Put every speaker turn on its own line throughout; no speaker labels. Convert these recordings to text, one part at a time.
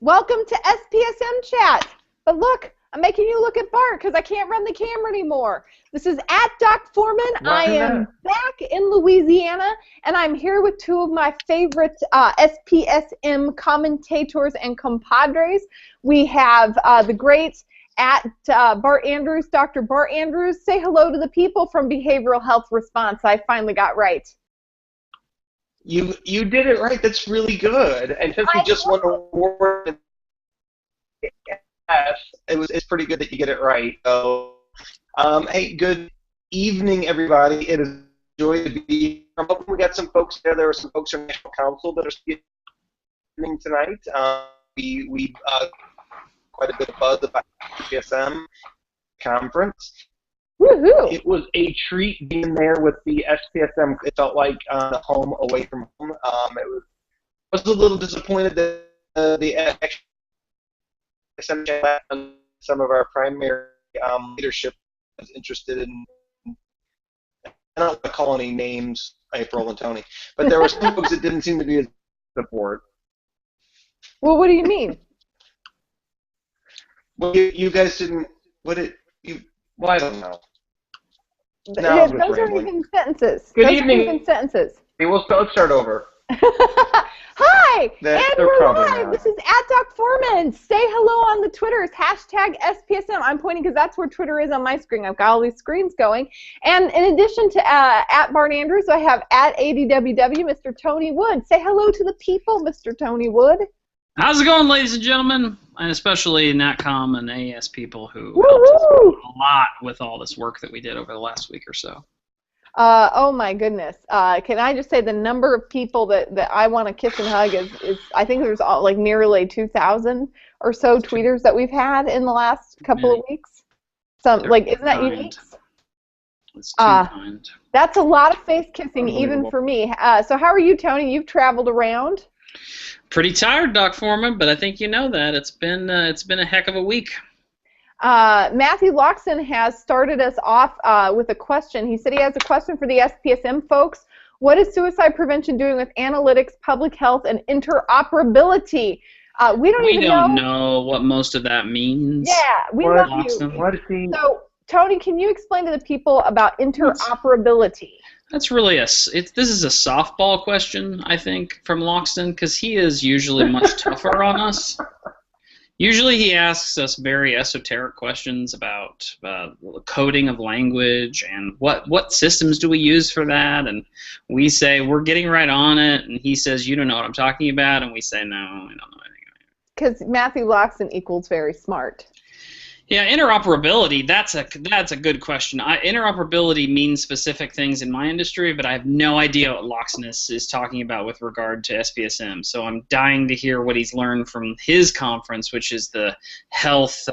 Welcome to SPSM chat. But look, I'm making you look at Bart because I can't run the camera anymore. This is at Doc Foreman. I am back in Louisiana, and I'm here with two of my favorite SPSM commentators and compadres. We have the great at Bart Andrews, Dr. Bart Andrews. Say hello to the people from Behavioral Health Response. I finally got right.
You did it right. That's really good. And since we just won an award, it's pretty good that you get it right. So, hey, good evening, everybody. It is a joy to be here. I'm hoping we got some folks there. There are some folks from National Council that are speaking tonight. We quite a bit of buzz about the PSM conference.
Woohoo!
It was a treat being there with the SPSM. It felt like home away from home. It was a little disappointed that the SPSM some of our primary leadership was interested in. I don't want to call any names, April and Tony, but there were some folks that didn't seem to be as support.
Well, what do you mean?
Well, you guys didn't. Well, I don't know.
No, those aren't even sentences.
Good
those
evening.
Aren't even sentences.
Hey, let's start over.
Hi, and we're live.
Not.
This is at Doc Foreman. Say hello on the Twitters, hashtag SPSM. I'm pointing because that's where Twitter is on my screen. I've got all these screens going. And in addition to at Bart Andrews, I have at ADWW, Mr. Tony Wood. Say hello to the people, Mr. Tony Wood.
How's it going, ladies and gentlemen? And especially NatCom and AES people who helped us a lot with all this work that we did over the last week or so.
Oh my goodness! Can I just say the number of people that I want to kiss and hug is I think there's like nearly 2,000 or so tweeters that we've had in the last couple of weeks. Isn't that unique?
It's too kind.
That's a lot of face kissing even for me. So how are you, Tony? You've traveled around.
Pretty tired, Doc Foreman, but I think you know that it's been a heck of a week.
Matthew Loxton has started us off with a question. He said he has a question for the SPSM folks. What is suicide prevention doing with analytics, public health, and interoperability? We don't
know what most of that means.
Yeah, we love you. So, Tony, can you explain to the people about interoperability?
That's really this is a softball question, I think, from Loxton, because he is usually much tougher on us. Usually he asks us very esoteric questions about coding of language and what systems do we use for that, and we say we're getting right on it, and he says you don't know what I'm talking about, and we say no, we don't know anything.
Because Matthew Loxton equals very smart.
Yeah, interoperability, that's a good question. Interoperability means specific things in my industry, but I have no idea what Loxton is talking about with regard to SPSM. So I'm dying to hear what he's learned from his conference, which is the health...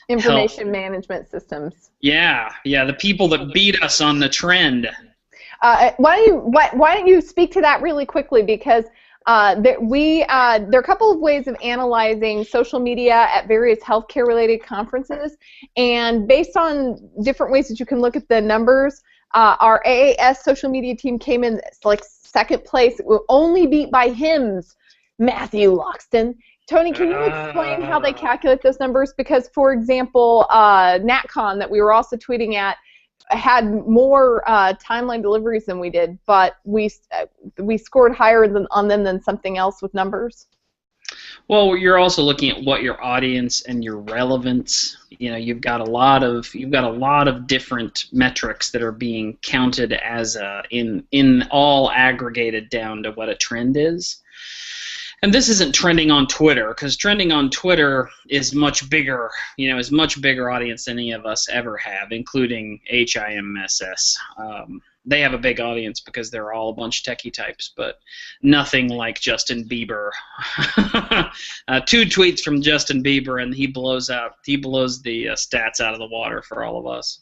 Information management systems.
Yeah, the people that beat us on the trend.
Why don't you speak to that really quickly, because... there are a couple of ways of analyzing social media at various healthcare-related conferences, and based on different ways that you can look at the numbers, our AAS social media team came in like second place. It will only beat by HIMSS, Matthew Loxton. Tony, can you explain how they calculate those numbers? Because, for example, NatCon that we were also tweeting at had more timeline deliveries than we did, but we scored higher on them than something else with numbers.
Well, you're also looking at what your audience and your relevance. You know, you've got a lot of different metrics that are being counted as in all aggregated down to what a trend is. And this isn't trending on Twitter, because trending on Twitter is much bigger, is much bigger audience than any of us ever have, including HIMSS. They have a big audience because they're all a bunch of techie types, but nothing like Justin Bieber. 2 tweets from Justin Bieber, and he blows the stats out of the water for all of us.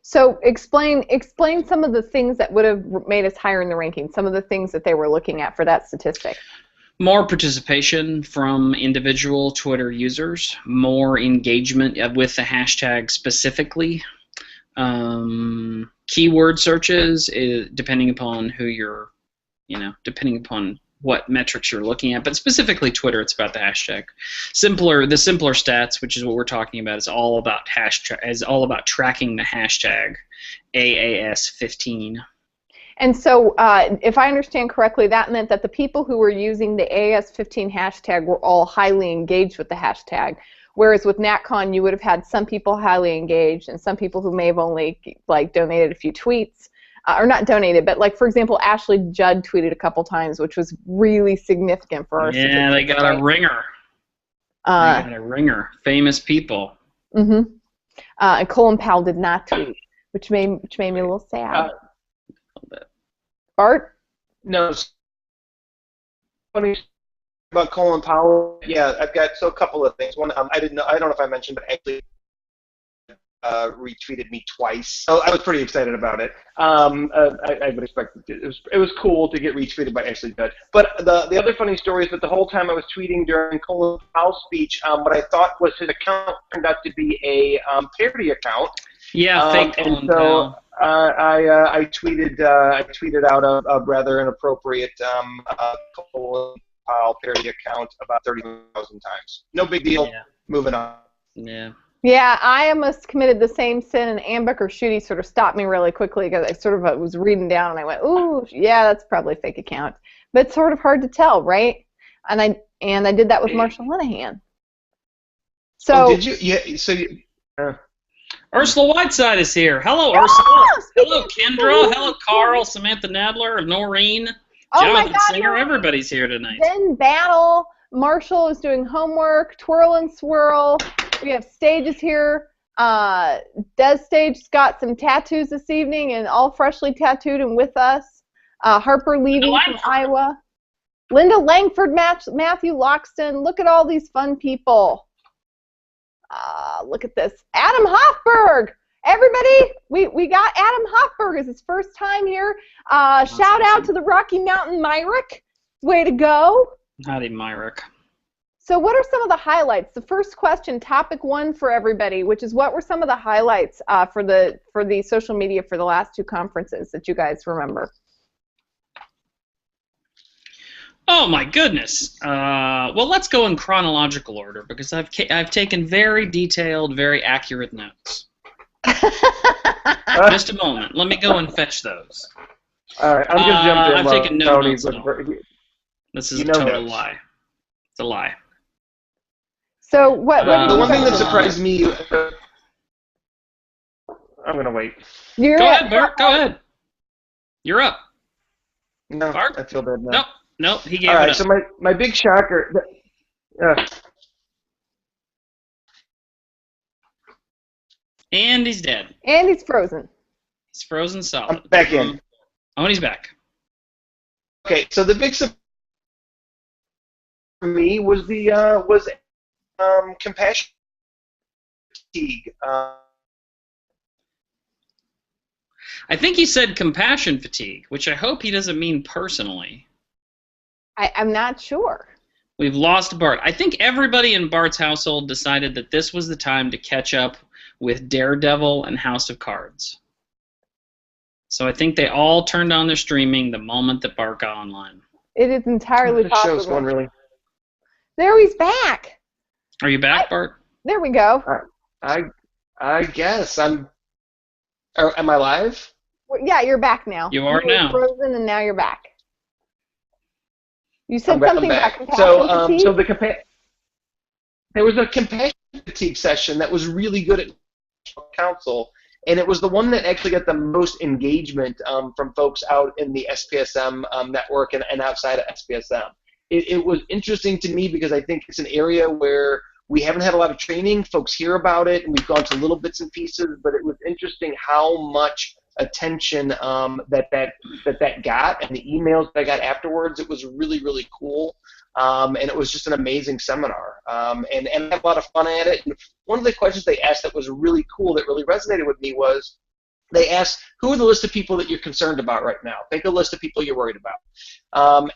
So explain some of the things that would have made us higher in the ranking, some of the things that they were looking at for that statistic.
More participation from individual Twitter users, more engagement with the hashtag specifically, keyword searches, depending upon who you're, depending upon what metrics you're looking at, but specifically Twitter, it's about the hashtag. The simpler stats, which is what we're talking about, is all about tracking the hashtag AAS15.
And so, if I understand correctly, that meant that the people who were using the AAS15 hashtag were all highly engaged with the hashtag. Whereas with NatCon, you would have had some people highly engaged and some people who may have only donated a few tweets, or not donated, but for example, Ashley Judd tweeted a couple times, which was really significant for our statistics.
Yeah, they got a ringer. They got a ringer. Famous people.
Mm-hmm. And Colin Powell did not tweet, which made me a little sad. Bart?
No. Funny about Colin Powell. Yeah, I've got a couple of things. One, I don't know if I mentioned, but actually retweeted me twice. So I was pretty excited about it. I would expect it was cool to get retweeted by Ashley Judd. But the other funny story is that the whole time I was tweeting during Colin Powell's speech, what I thought was his account turned out to be a parody account.
Yeah, fake Colin Powell.
I tweeted out a rather inappropriate Colin Powell parody account about 30,000 times. No big deal.
Yeah.
Moving on.
Yeah.
Yeah, I almost committed the same sin, and Ambecker Shooty sort of stopped me really quickly because I sort of was reading down and I went, "Ooh, yeah, that's probably a fake account." But it's sort of hard to tell, right? And I did that with Marshall Linehan. So
did you? Yeah. So you.
Ursula Whiteside is here. Hello, Ursula. Hello, Kendra. Hello, Carl, Samantha Nadler, Noreen, Jonathan Singer. Everybody's here tonight.
Then Battle. Marshall is doing homework. Twirl and Swirl. We have Stages here. Des Stage's got some tattoos this evening and all freshly tattooed and with us. Harper Levy from Iowa. Linda Langford, Matthew Loxton. Look at all these fun people. Look at this. Adam Hoffberg. Everybody, we got Adam Hoffberg. It's his first time here. Shout out to the Rocky Mountain Myrick. Way to go.
Howdy, Myrick.
So what are some of the highlights? The first question, topic one for everybody, which is what were some of the highlights for the social media for the last two conferences that you guys remember?
Oh my goodness. Well, let's go in chronological order because I've taken very detailed, very accurate notes. Just a moment. Let me go and fetch those.
All right, I'm gonna jump in.
I've taken no notes at all. This is a total lie. It's a lie.
So what
the one thing that surprised me. I'm gonna wait.
Go ahead, Bart. Go ahead. You're up.
No,
Bart?
I feel bad now.
Nope. He gave
it up. All right,
up.
so my big shocker.
And he's dead.
And he's frozen.
He's frozen solid.
I'm back in.
Oh, and he's back.
Okay, so the big surprise for me was compassion fatigue.
I think he said compassion fatigue, which I hope he doesn't mean personally.
I'm not sure.
We've lost Bart. I think everybody in Bart's household decided that this was the time to catch up with Daredevil and House of Cards. So I think they all turned on their streaming the moment that Bart got online.
It is entirely possible.
Show's going really.
There, he's back.
Are you back, Bart?
There we go.
I guess I'm. Am I live?
Well, yeah, you're back now.
You are now.
Frozen, and now you're back. You said something about compassion fatigue.
So there was a compassion fatigue session that was really good at Council, and it was the one that actually got the most engagement from folks out in the SPSM network and outside of SPSM. It was interesting to me because I think it's an area where we haven't had a lot of training. Folks hear about it, and we've gone to little bits and pieces, but it was interesting how much attention that got, and the emails that I got afterwards. It was really, really cool, and it was just an amazing seminar, and I had a lot of fun at it. And one of the questions they asked that was really cool, that really resonated with me, was they asked, who are the list of people that you're concerned about right now? Pick a list of people you're worried about,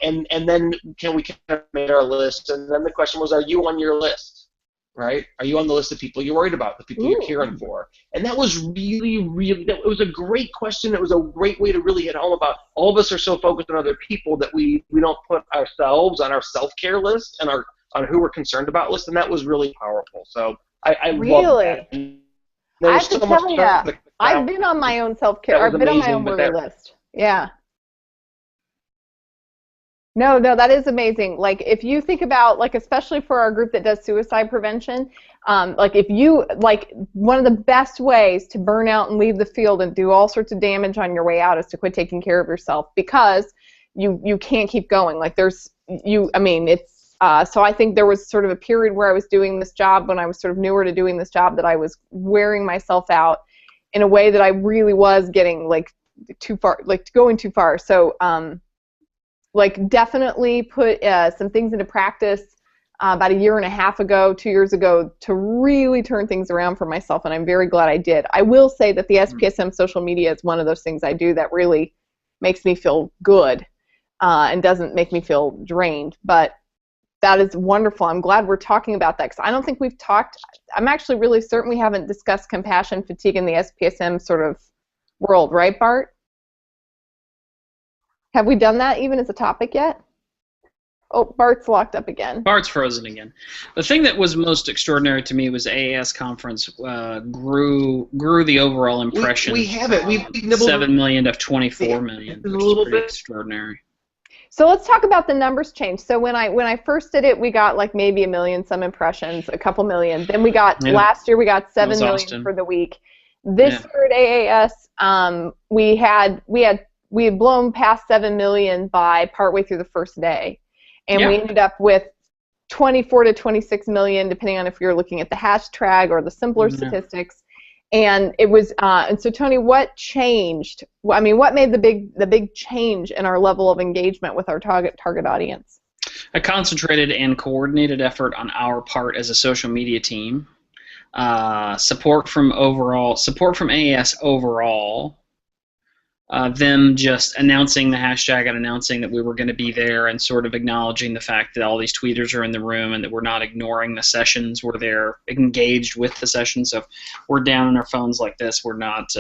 and then can we kind of make our list? And then the question was, are you on your list? right? Are you on the list of people you're worried about, the people you're caring for? And that was really, really, it was a great question. It was a great way to really hit home about all of us are so focused on other people that we don't put ourselves on our self-care list and on who we're concerned about list, and that was really powerful. So I love that.
Really?
There
I
was
have to
so much
tell you,
stuff that
I've been on my own self-care.
was
I've been on my
amazing,
own
but
worry list. Yeah. No, that is amazing. Like, if you think about, like, especially for our group that does suicide prevention, like, if you, like, one of the best ways to burn out and leave the field and do all sorts of damage on your way out is to quit taking care of yourself, because you can't keep going. Like, I mean, it's, so I think there was sort of a period where I was doing this job, when I was sort of newer to doing this job, that I was wearing myself out in a way that I really was getting, like, too far, like, going too far. So, like, definitely put some things into practice about a year and a half ago, 2 years ago, to really turn things around for myself, and I'm very glad I did. I will say that the SPSM social media is one of those things I do that really makes me feel good and doesn't make me feel drained, but that is wonderful. I'm glad we're talking about that, because I don't think we've talked, I'm actually really certain we haven't discussed compassion fatigue in the SPSM sort of world, right, Bart? Have we done that even as a topic yet? Oh, Bart's locked up again.
Bart's frozen again. The thing that was most extraordinary to me was AAS conference grew the overall impression.
We have it. We've
7 million to 24 million, which is pretty extraordinary.
So let's talk about the numbers change. So when I first did it, we got like maybe 1 million some impressions, a couple million. Then we got last year we got 7 million
Austin.
For the week. This year at AAS, we had blown past 7 million by partway through the first day, and we ended up with 24 to 26 million, depending on if you're looking at the hashtag or the simpler statistics. And it was, and so Tony, what changed? I mean, what made the big change in our level of engagement with our target audience?
A concentrated and coordinated effort on our part as a social media team. Support from AAS overall. Them just announcing the hashtag and announcing that we were going to be there, and sort of acknowledging the fact that all these tweeters are in the room and that we're not ignoring the sessions. We're there engaged with the sessions. So if we're down on our phones like this, we're not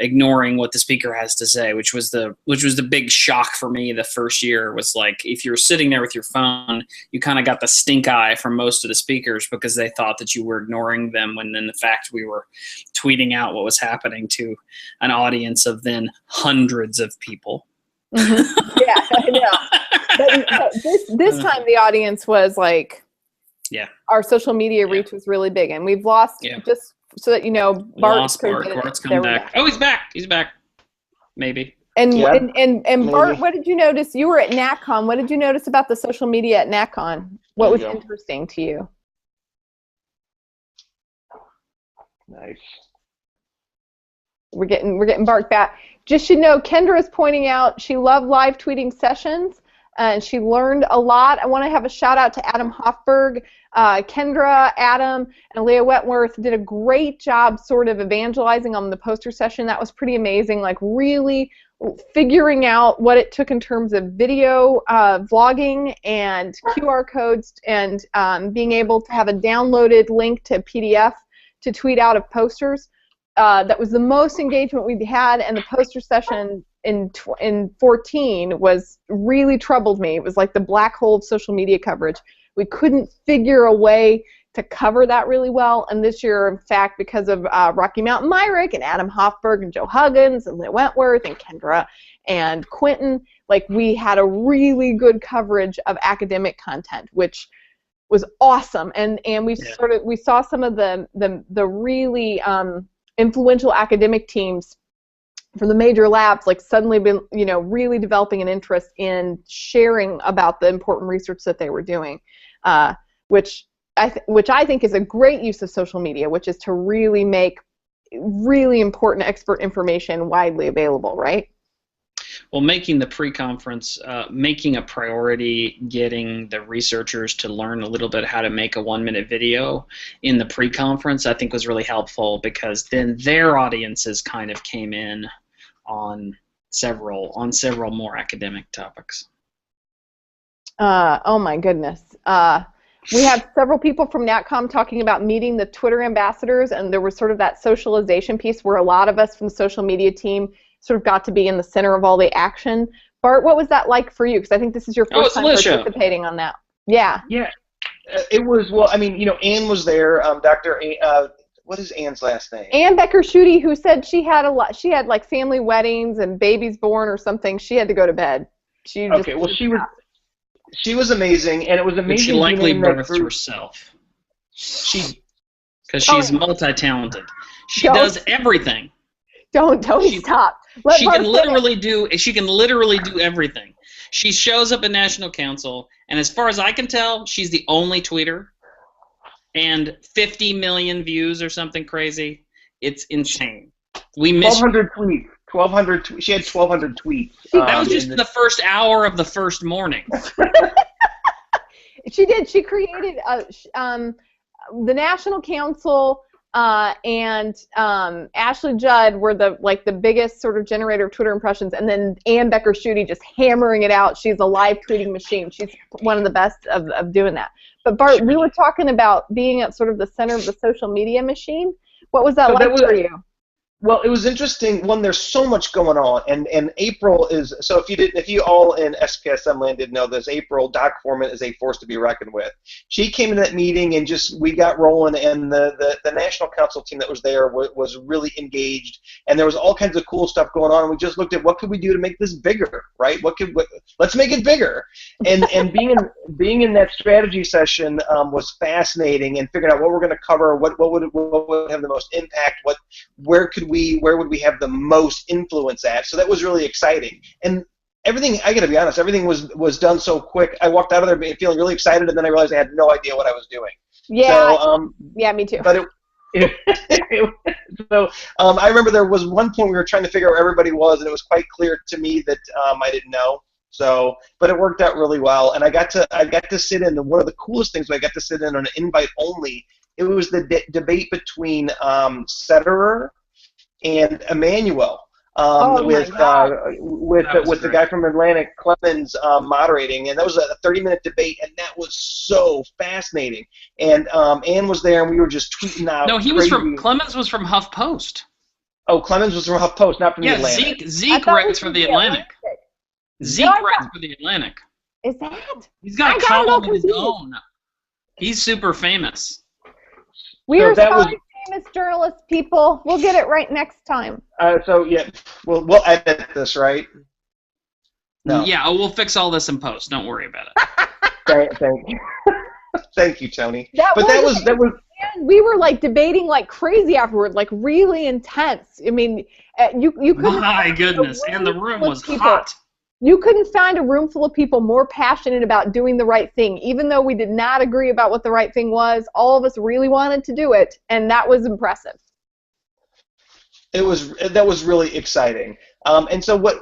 ignoring what the speaker has to say, which was the big shock for me the first year. Was like, if you're sitting there with your phone, you kind of got the stink eye from most of the speakers, because they thought that you were ignoring them, when in fact we were tweeting out what was happening to an audience of then hundreds of people.
Mm-hmm. Yeah, I know. But this time the audience was like, our social media reach was really big, and we've lost, just so that you know,
Bart's come back. Oh, he's back. He's back. Maybe.
And Bart, what did you notice? You were at NatCon. What did you notice about the social media at NatCon? What was interesting to you?
Nice.
We're getting Bart back. Just so you know, Kendra is pointing out she loved live tweeting sessions, and she learned a lot. I want to have a shout out to Adam Hoffberg. Kendra, Adam, and Leah Wentworth did a great job sort of evangelizing on the poster session. That was pretty amazing, like really figuring out what it took in terms of video vlogging and QR codes, and being able to have a downloaded link to PDF to tweet out of posters. That was the most engagement we've had, and the poster session in 14 was really troubled me. It was like the black hole of social media coverage. We couldn't figure a way to cover that really well, and this year, in fact, because of Rocky Mountain Myrick and Adam Hoffberg and Joe Huggins and Leah Wentworth and Kendra and Quentin, like, we had a really good coverage of academic content, which was awesome. And we saw some of the really influential academic teams from the major labs, like, suddenly been, really developing an interest in sharing about the important research that they were doing, which I think is a great use of social media, which is to really make really important expert information widely available, right?
Well, making the pre-conference, making a priority, getting the researchers to learn a little bit how to make a 1-minute video in the pre-conference, I think was really helpful, because then their audiences kind of came in on several more academic topics.
Oh my goodness. We have several people from NatCom talking about meeting the Twitter ambassadors, and there was sort of that socialization piece where a lot of us from the social media team sort of got to be in the center of all the action. Bart, what was that like for you? Because I think this is your first time participating on that. Yeah.
Yeah. It was, well, I mean, Ann was there, Dr. What is Ann's last name?
Ann Becker-Schutte, who said she had like family weddings and babies born or something. She had to go to bed. She
was amazing, and it was amazing.
But she likely birthed herself. Because she's multi-talented. She does everything.
Don't stop.
She can literally do everything. She shows up at National Council, and as far as I can tell, she's the only tweeter. And 50 million views or something crazy. It's insane. We missed
1,200 tweets. 1,200. She had 1,200 tweets.
That was just the first hour of the first morning.
She did. She created the National Council and Ashley Judd were the biggest sort of generator of Twitter impressions, and then Ann Becker-Schutte just hammering it out. She's a live tweeting machine. She's one of the best of doing that. But Bart, we were talking about being at sort of the center of the social media machine. What was that like for you?
Well, it was interesting. One, there's so much going on, and April is, so if you all in SPSM land didn't know this, April, Doc Foreman, is a force to be reckoned with. She came into that meeting and we got rolling, and the National Council team that was there was really engaged, and there was all kinds of cool stuff going on, and we just looked at what could we do to make this bigger, right? Let's make it bigger. And being in that strategy session was fascinating, and figuring out what we're going to cover, what would have the most impact, where would we have the most influence at? So that was really exciting. And everything, I got to be honest, everything was done so quick. I walked out of there feeling really excited, and then I realized I had no idea what I was doing.
Yeah. So, yeah, me too.
But I remember there was one point we were trying to figure out where everybody was, and it was quite clear to me that I didn't know. So, but it worked out really well, and I got to sit in. One of the coolest things was I got to sit in on an invite only. It was the debate between Sederer and Emmanuel, with the guy from Atlantic, Clemens, moderating, and that was a 30-minute debate, and that was so fascinating. And Ann was there, and we were just tweeting out.
No, Clemens was from HuffPost.
Oh, Clemens was from HuffPost, not from the Atlantic.
Zeke writes for the Atlantic. Zeke writes for the Atlantic.
Is that?
He's got a column of his own. He's super famous.
We are sorry, famous journalist people. We'll get it right next time.
So yeah, we'll edit this, right? No.
Yeah, we'll fix all this in post. Don't worry about it.
Thank you. Thank you, Tony.
That was. We were debating like crazy afterward, like really intense. I mean, you couldn't.
My goodness, and the room was hot.
You couldn't find a room full of people more passionate about doing the right thing. Even though we did not agree about what the right thing was, all of us really wanted to do it, and that was impressive.
That was really exciting. And so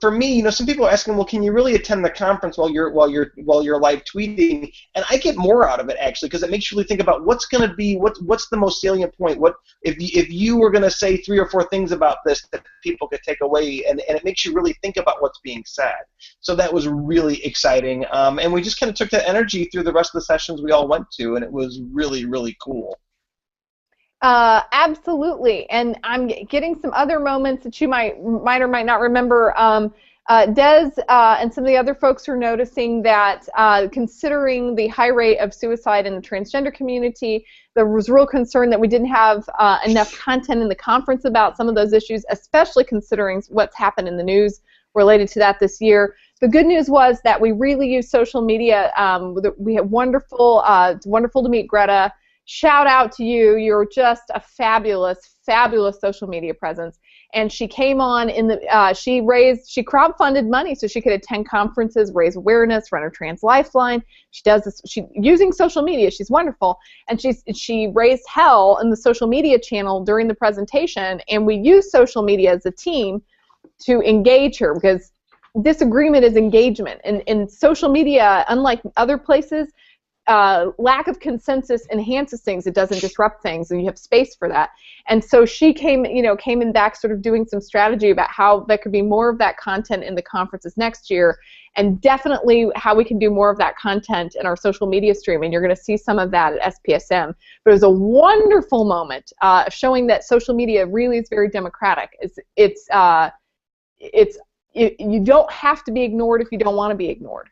for me, some people are asking, well, can you really attend the conference while you're live tweeting? And I get more out of it actually, because it makes you really think about what's going to be what's the most salient point. What if you were going to say 3 or 4 things about this that people could take away, and it makes you really think about what's being said. So that was really exciting. And we just kind of took that energy through the rest of the sessions we all went to, and it was really, really cool.
Absolutely, and I'm getting some other moments that you might or might not remember. Des and some of the other folks are noticing that considering the high rate of suicide in the transgender community, there was real concern that we didn't have enough content in the conference about some of those issues, especially considering what's happened in the news related to that this year. The good news was that we really used social media. We had it's wonderful to meet Greta. Shout out to you. You're just a fabulous, fabulous social media presence. And she came on she crowdfunded money so she could attend conferences, raise awareness, run her Trans Lifeline. She does this, using social media. She's wonderful. And she raised hell in the social media channel during the presentation, and we used social media as a team to engage her, because disagreement is engagement. And in social media, unlike other places, lack of consensus enhances things. It doesn't disrupt things, and you have space for that. And so she came in back sort of doing some strategy about how there could be more of that content in the conferences next year, and definitely how we can do more of that content in our social media stream, and you're going to see some of that at SPSM. But it was a wonderful moment showing that social media really is very democratic. You don't have to be ignored if you don't want to be ignored.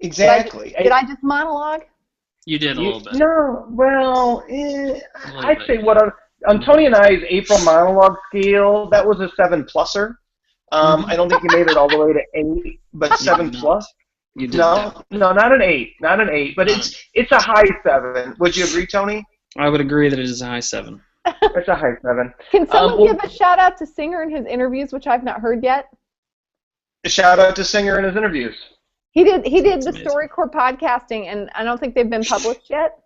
Exactly.
Did I just monologue?
You did a little bit.
No, well, I'd say on Tony and I's April monologue scale, that was a 7-pluser. I don't think you made it all the way to 8, but 7 plus.
You did.
No, not an 8, but it's a high 7. Would you agree, Tony?
I would agree that it is a high 7.
It's a high 7.
Can someone give a shout out to Singer in his interviews, which I've not heard yet?
A shout out to Singer in his interviews.
He did the StoryCorps podcasting, and I don't think they've been published yet.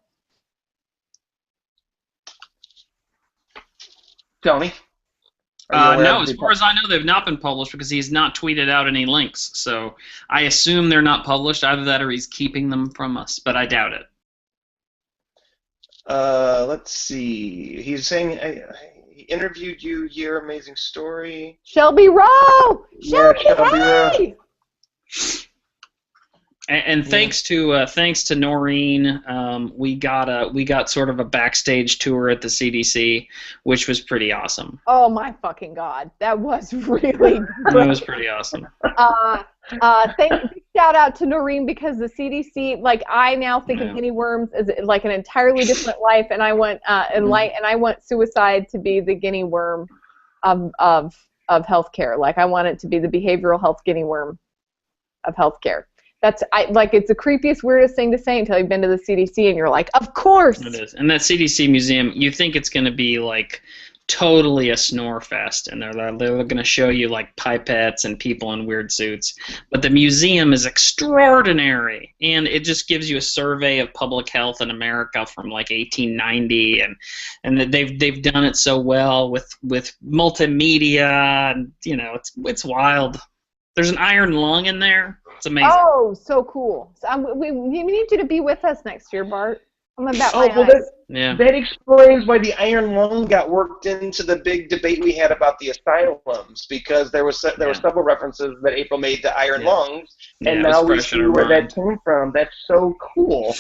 Tony?
No, as far as I know, they've not been published because he's not tweeted out any links. So I assume they're not published. Either that or he's keeping them from us, but I doubt it.
Let's see. He's saying he interviewed you. Your amazing story.
Shelby Rowe. Shelby,
Rowe.
And thanks to Noreen, we got sort of a backstage tour at the CDC, which was pretty awesome.
Oh my fucking God, that was really great.
It was pretty awesome.
Shout out to Noreen, because the CDC, like, I now think of guinea worms as like an entirely different life, and I want I want suicide to be the guinea worm of healthcare. Like, I want it to be the behavioral health guinea worm of healthcare. It's the creepiest, weirdest thing to say until you've been to the CDC and you're like, of course.
It is. And that CDC museum, you think it's going to be like totally a snore fest, and they're going to show you like pipettes and people in weird suits. But the museum is extraordinary, and it just gives you a survey of public health in America from like 1890, and they've done it so well with multimedia, and it's wild. There's an iron lung in there. It's amazing.
Oh, so cool. So we need you to be with us next year, Bart. I'm about my eyes.
That explains why the iron lung got worked into the big debate we had about the asylums, because there were several references that April made to iron lungs, and now we see where that came from. That's so cool.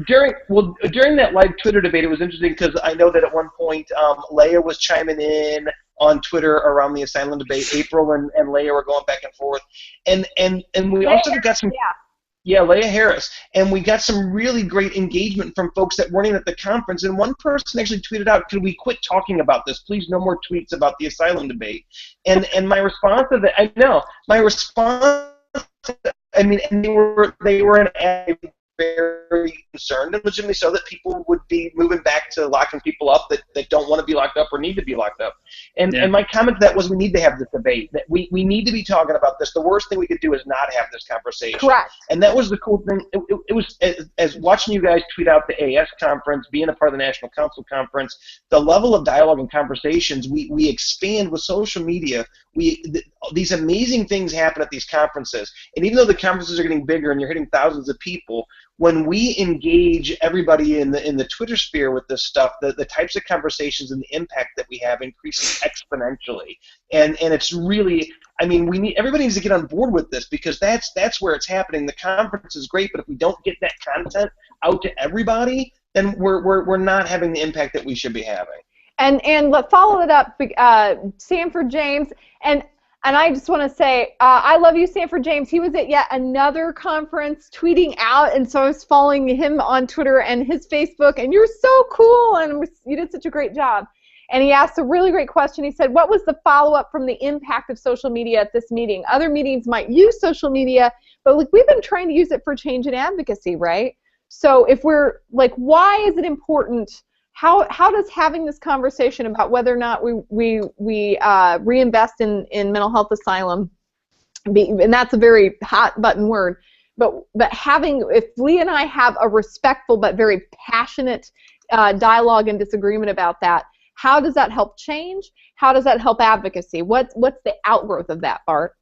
During that live Twitter debate, it was interesting because I know that at one point Leia was chiming in on Twitter around the asylum debate. April and Leia were going back and forth, and we also got some. Yeah, Leia Harris. And we got some really great engagement from folks that weren't even at the conference. And one person actually tweeted out, "Could we quit talking about this? Please, no more tweets about the asylum debate." And my response to that, and they were very concerned, and legitimately so, that people would be moving back to locking people up that don't want to be locked up or need to be locked up. And my comment to that was, we need to have this debate. That we need to be talking about this. The worst thing we could do is not have this conversation.
Correct.
And that was the cool thing. It was, as watching you guys tweet out the AS conference, being a part of the National Council conference, the level of dialogue and conversations we expand with social media. These amazing things happen at these conferences. And even though the conferences are getting bigger and you're hitting thousands of people, when we engage everybody in the Twitter sphere with this stuff, the types of conversations and the impact that we have increases exponentially. And it's really, everybody needs to get on board with this, because that's where it's happening. The conference is great, but if we don't get that content out to everybody, then we're not having the impact that we should be having.
And let's follow it up, Sanford James, and I just want to say, I love you, Sanford James. He was at yet another conference tweeting out, and so I was following him on Twitter and his Facebook, and you're so cool, and you did such a great job. And he asked a really great question. He said, what was the follow-up from the impact of social media at this meeting? Other meetings might use social media, but we've been trying to use it for change and advocacy, right? So if we're, why is it important? How does having this conversation about whether or not we reinvest in mental health asylum be, and that's a very hot button word, but if Lee and I have a respectful but very passionate dialogue and disagreement about that, how does that help change? How does that help advocacy? What's the outgrowth of that, Bart?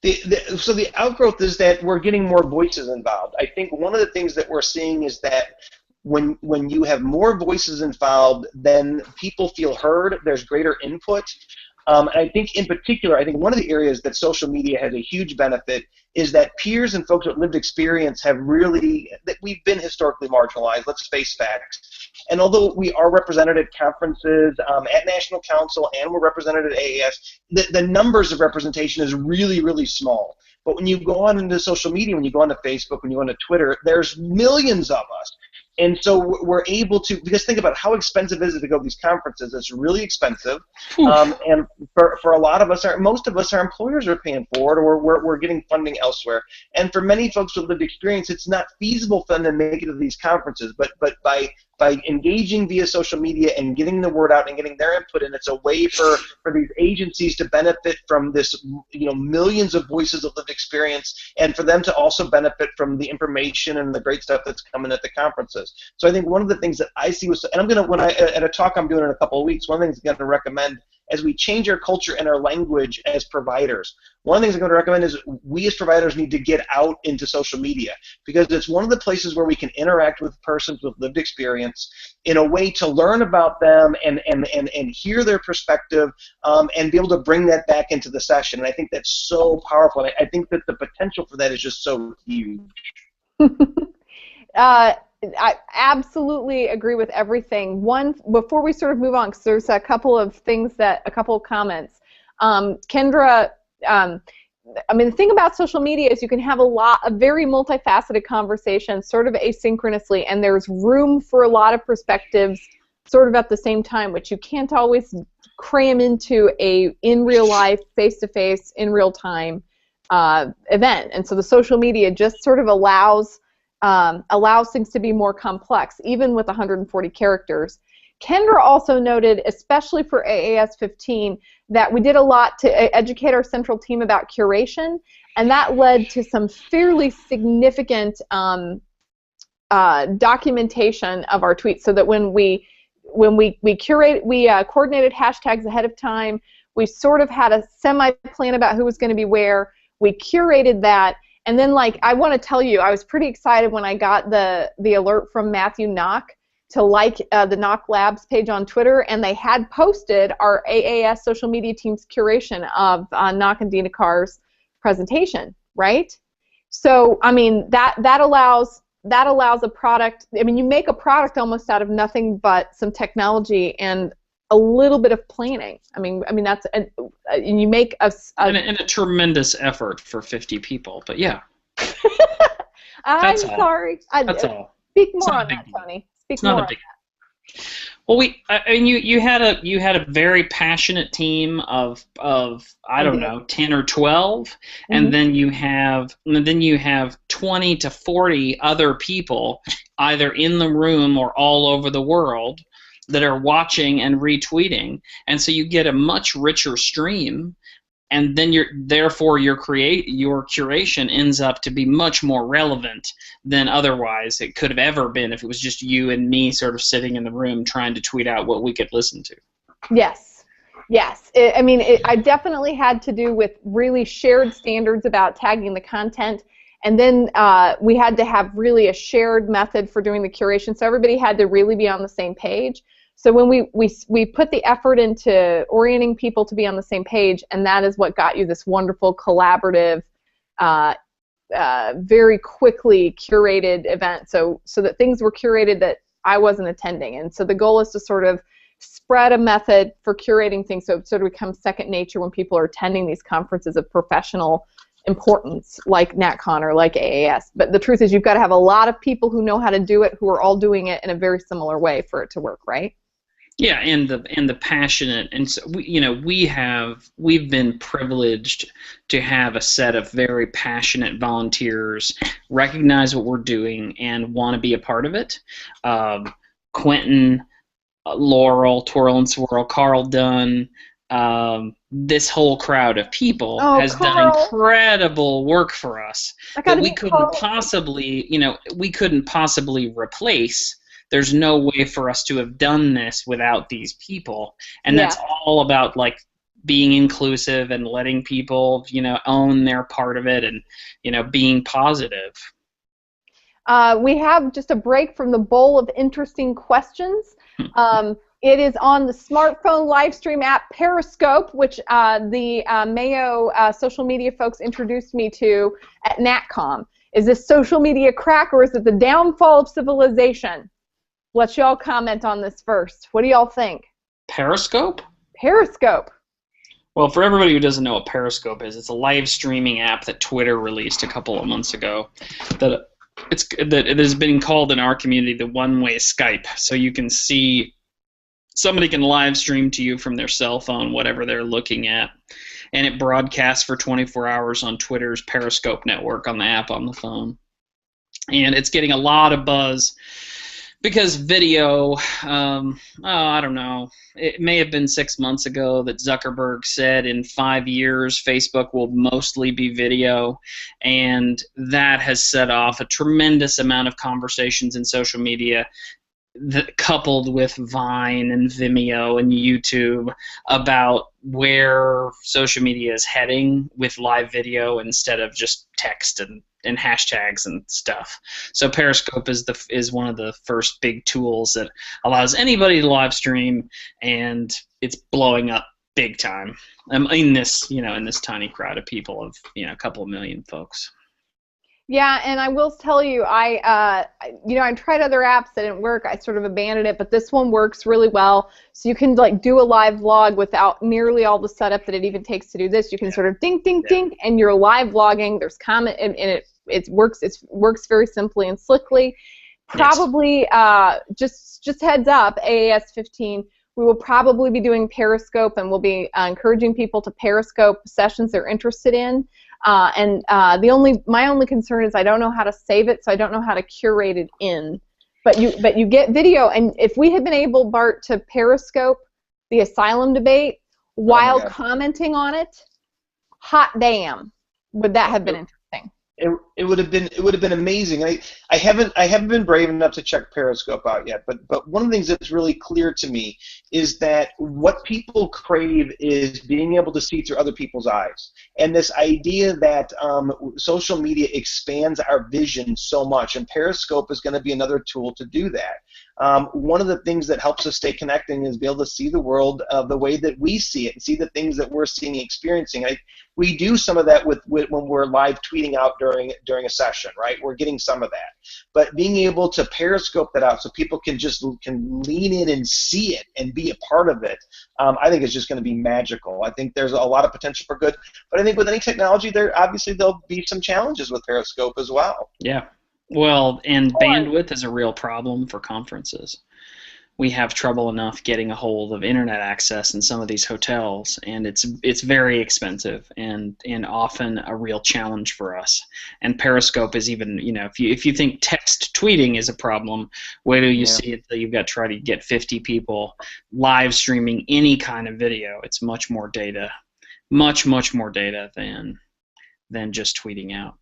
So the outgrowth is that we're getting more voices involved. I think one of the things that we're seeing is that when you have more voices involved, then people feel heard. There's greater input. And I think in particular, I think one of the areas that social media has a huge benefit is that peers and folks with lived experience have really, that we've been historically marginalized, let's face facts. And although we are represented at conferences, at National Council, and we're represented at AAS, the numbers of representation is really, really small. But when you go on into social media, when you go onto Facebook, when you go onto Twitter, there's millions of us. And so we're able to, because think about how expensive is it to go to these conferences. It's really expensive. And for a lot of us, most of us, our employers are paying for it, or we're getting funding elsewhere. And for many folks with lived experience, it's not feasible for them to make it to these conferences. But by engaging via social media and getting the word out and getting their input, and it's a way for these agencies to benefit from this, millions of voices of lived experience, and for them to also benefit from the information and the great stuff that's coming at the conferences. So I think one of the things that I see was, and I'm gonna, at a talk I'm doing in a couple of weeks, one of the things I'm gonna recommend as we change our culture and our language as providers. One of the things I'm going to recommend is we as providers need to get out into social media, because it's one of the places where we can interact with persons with lived experience in a way to learn about them and hear their perspective, and be able to bring that back into the session. And I think that's so powerful. I think that the potential for that is just so huge.
I absolutely agree with everything. Before we sort of move on, because there's a couple of comments. Kendra, the thing about social media is you can have a very multifaceted conversation sort of asynchronously, and there's room for a lot of perspectives sort of at the same time, which you can't always cram into a in real life, face-to-face, in real time event. And so the social media just sort of allows things to be more complex, even with 140 characters. Kendra also noted, especially for AAS 15, that we did a lot to educate our central team about curation, and that led to some fairly significant documentation of our tweets, so that when we coordinated hashtags ahead of time, we sort of had a semi-plan about who was going to be where, we curated that. And then, I want to tell you, I was pretty excited when I got the alert from Matthew Knock to the Knock Labs page on Twitter, and they had posted our AAS social media team's curation of Knock and Dina Carr's presentation, right? So, that allows a product. You make a product almost out of nothing but some technology and a little bit of planning. That's you make a
tremendous effort for 50 people. But yeah,
I'm sorry.
That's all.
Speak more on that, Tony. Speak more on that.
Well, you had a very passionate team of I don't know, 10 or 12, mm-hmm. and then you have 20 to 40 other people either in the room or all over the world that are watching and retweeting, and so you get a much richer stream, and then your curation ends up to be much more relevant than otherwise it could have ever been if it was just you and me sort of sitting in the room trying to tweet out what we could listen to.
Yes. I definitely had to do with really shared standards about tagging the content, and then we had to have really a shared method for doing the curation, so everybody had to really be on the same page. So when we put the effort into orienting people to be on the same page, and that is what got you this wonderful collaborative, very quickly curated event, so that things were curated that I wasn't attending. And so the goal is to sort of spread a method for curating things so it sort of becomes second nature when people are attending these conferences of professional importance like NatCon or like AAS. But the truth is you've got to have a lot of people who know how to do it, who are all doing it in a very similar way for it to work, right?
Yeah, and the passionate, and so we've been privileged to have a set of very passionate volunteers recognize what we're doing and want to be a part of it. Quentin, Laurel, Twirl and Swirl, Carl Dunn, this whole crowd of people has done incredible work for us that we couldn't possibly replace. There's no way for us to have done this without these people, and that's all about being inclusive and letting people, own their part of it, and, being positive.
We have just a break from the bowl of interesting questions. It is on the smartphone live stream app Periscope, which the Mayo social media folks introduced me to at NatCom. Is this social media crack, or is it the downfall of civilization? Let y'all comment on this first. What do y'all think?
Periscope?
Periscope.
Well, for everybody who doesn't know what Periscope is, it's a live streaming app that Twitter released a couple of months ago. That it has been called in our community the one-way Skype. So you can see, somebody can live stream to you from their cell phone whatever they're looking at, and it broadcasts for 24 hours on Twitter's Periscope network on the app on the phone. And it's getting a lot of buzz because video, I don't know, it may have been 6 months ago that Zuckerberg said in 5 years Facebook will mostly be video, and that has set off a tremendous amount of conversations in social media coupled with Vine and Vimeo and YouTube about where social media is heading with live video instead of just text and hashtags and stuff. So Periscope is one of the first big tools that allows anybody to live stream, and it's blowing up big time. In this tiny crowd of people of a couple of million folks.
Yeah, and I will tell you, I tried other apps that didn't work. I sort of abandoned it, but this one works really well. So you can do a live vlog without nearly all the setup that it even takes to do this. You can sort of ding, ding, ding, and you're live vlogging. There's comment, and it works. It works very simply and slickly. Probably, just heads up, AAS 15. We will probably be doing Periscope, and we'll be encouraging people to Periscope sessions they're interested in. My only concern is I don't know how to save it, so I don't know how to curate it in. But you get video, and if we had been able, Bart, to Periscope the asylum debate while commenting on it, hot damn, would that have been interesting?
It would have been amazing. I haven't been brave enough to check Periscope out yet, but one of the things that's really clear to me is that what people crave is being able to see through other people's eyes, and this idea that social media expands our vision so much, and Periscope is going to be another tool to do that. One of the things that helps us stay connected is be able to see the world the way that we see it and see the things that we're seeing and experiencing. We do some of that with when we're live tweeting out during a session, right? We're getting some of that. But being able to Periscope that out so people can lean in and see it and be a part of it, I think it's just going to be magical. I think there's a lot of potential for good. But I think with any technology, there'll be some challenges with Periscope as well.
Yeah. Well, and bandwidth is a real problem for conferences. We have trouble enough getting a hold of internet access in some of these hotels, and it's very expensive and often a real challenge for us. And Periscope is even, if you think text tweeting is a problem, wait till you see it that you've got to try to get 50 people live streaming any kind of video. It's much more data, much more data than just tweeting out.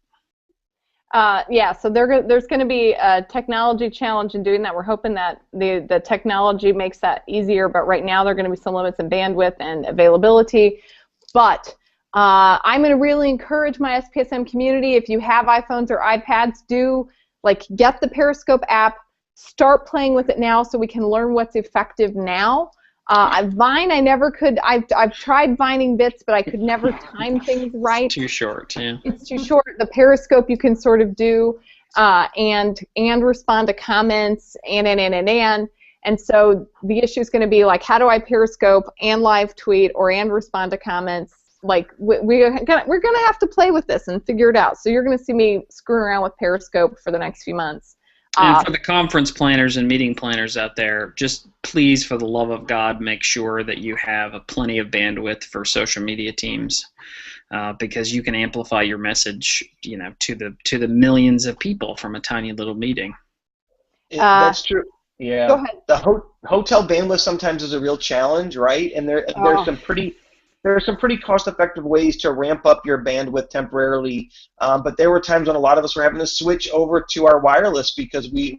So there's going to be a technology challenge in doing that. We're hoping that the technology makes that easier, but right now there are going to be some limits in bandwidth and availability. But I'm going to really encourage my SPSM community, if you have iPhones or iPads, get the Periscope app, start playing with it now so we can learn what's effective now. Vine, I never could. I've tried vining bits, but I could never time things right.
It's too short, yeah.
It's too short. The Periscope you can sort of do and respond to comments and so the issue is going to be how do I Periscope and live tweet and respond to comments? We're gonna have to play with this and figure it out. So you're gonna see me screwing around with Periscope for the next few months.
And for the conference planners and meeting planners out there, just please, for the love of God, make sure that you have plenty of bandwidth for social media teams, because you can amplify your message, to the millions of people from a tiny little meeting.
That's true. Yeah.
Go ahead.
The hotel bandwidth sometimes is a real challenge, right? And there's some pretty there are some pretty cost-effective ways to ramp up your bandwidth temporarily, but there were times when a lot of us were having to switch over to our wireless because the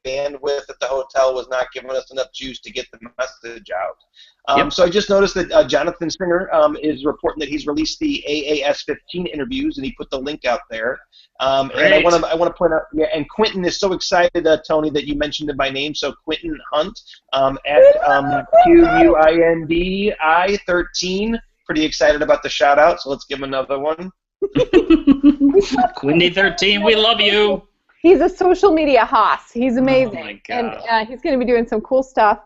bandwidth at the hotel was not giving us enough juice to get the message out.
Yep.
So I just noticed that Jonathan Singer is reporting that he's released the AAS 15 interviews, and he put the link out there. And I want to point out, yeah, and Quentin is so excited, Tony, that you mentioned it by name. So Quentin Hunt at QUINDI13, pretty excited about the shout out. So let's give him another one.
Quindy13, we love you.
He's a social media hoss. He's amazing.
Oh my God.
And he's going to be doing some cool stuff.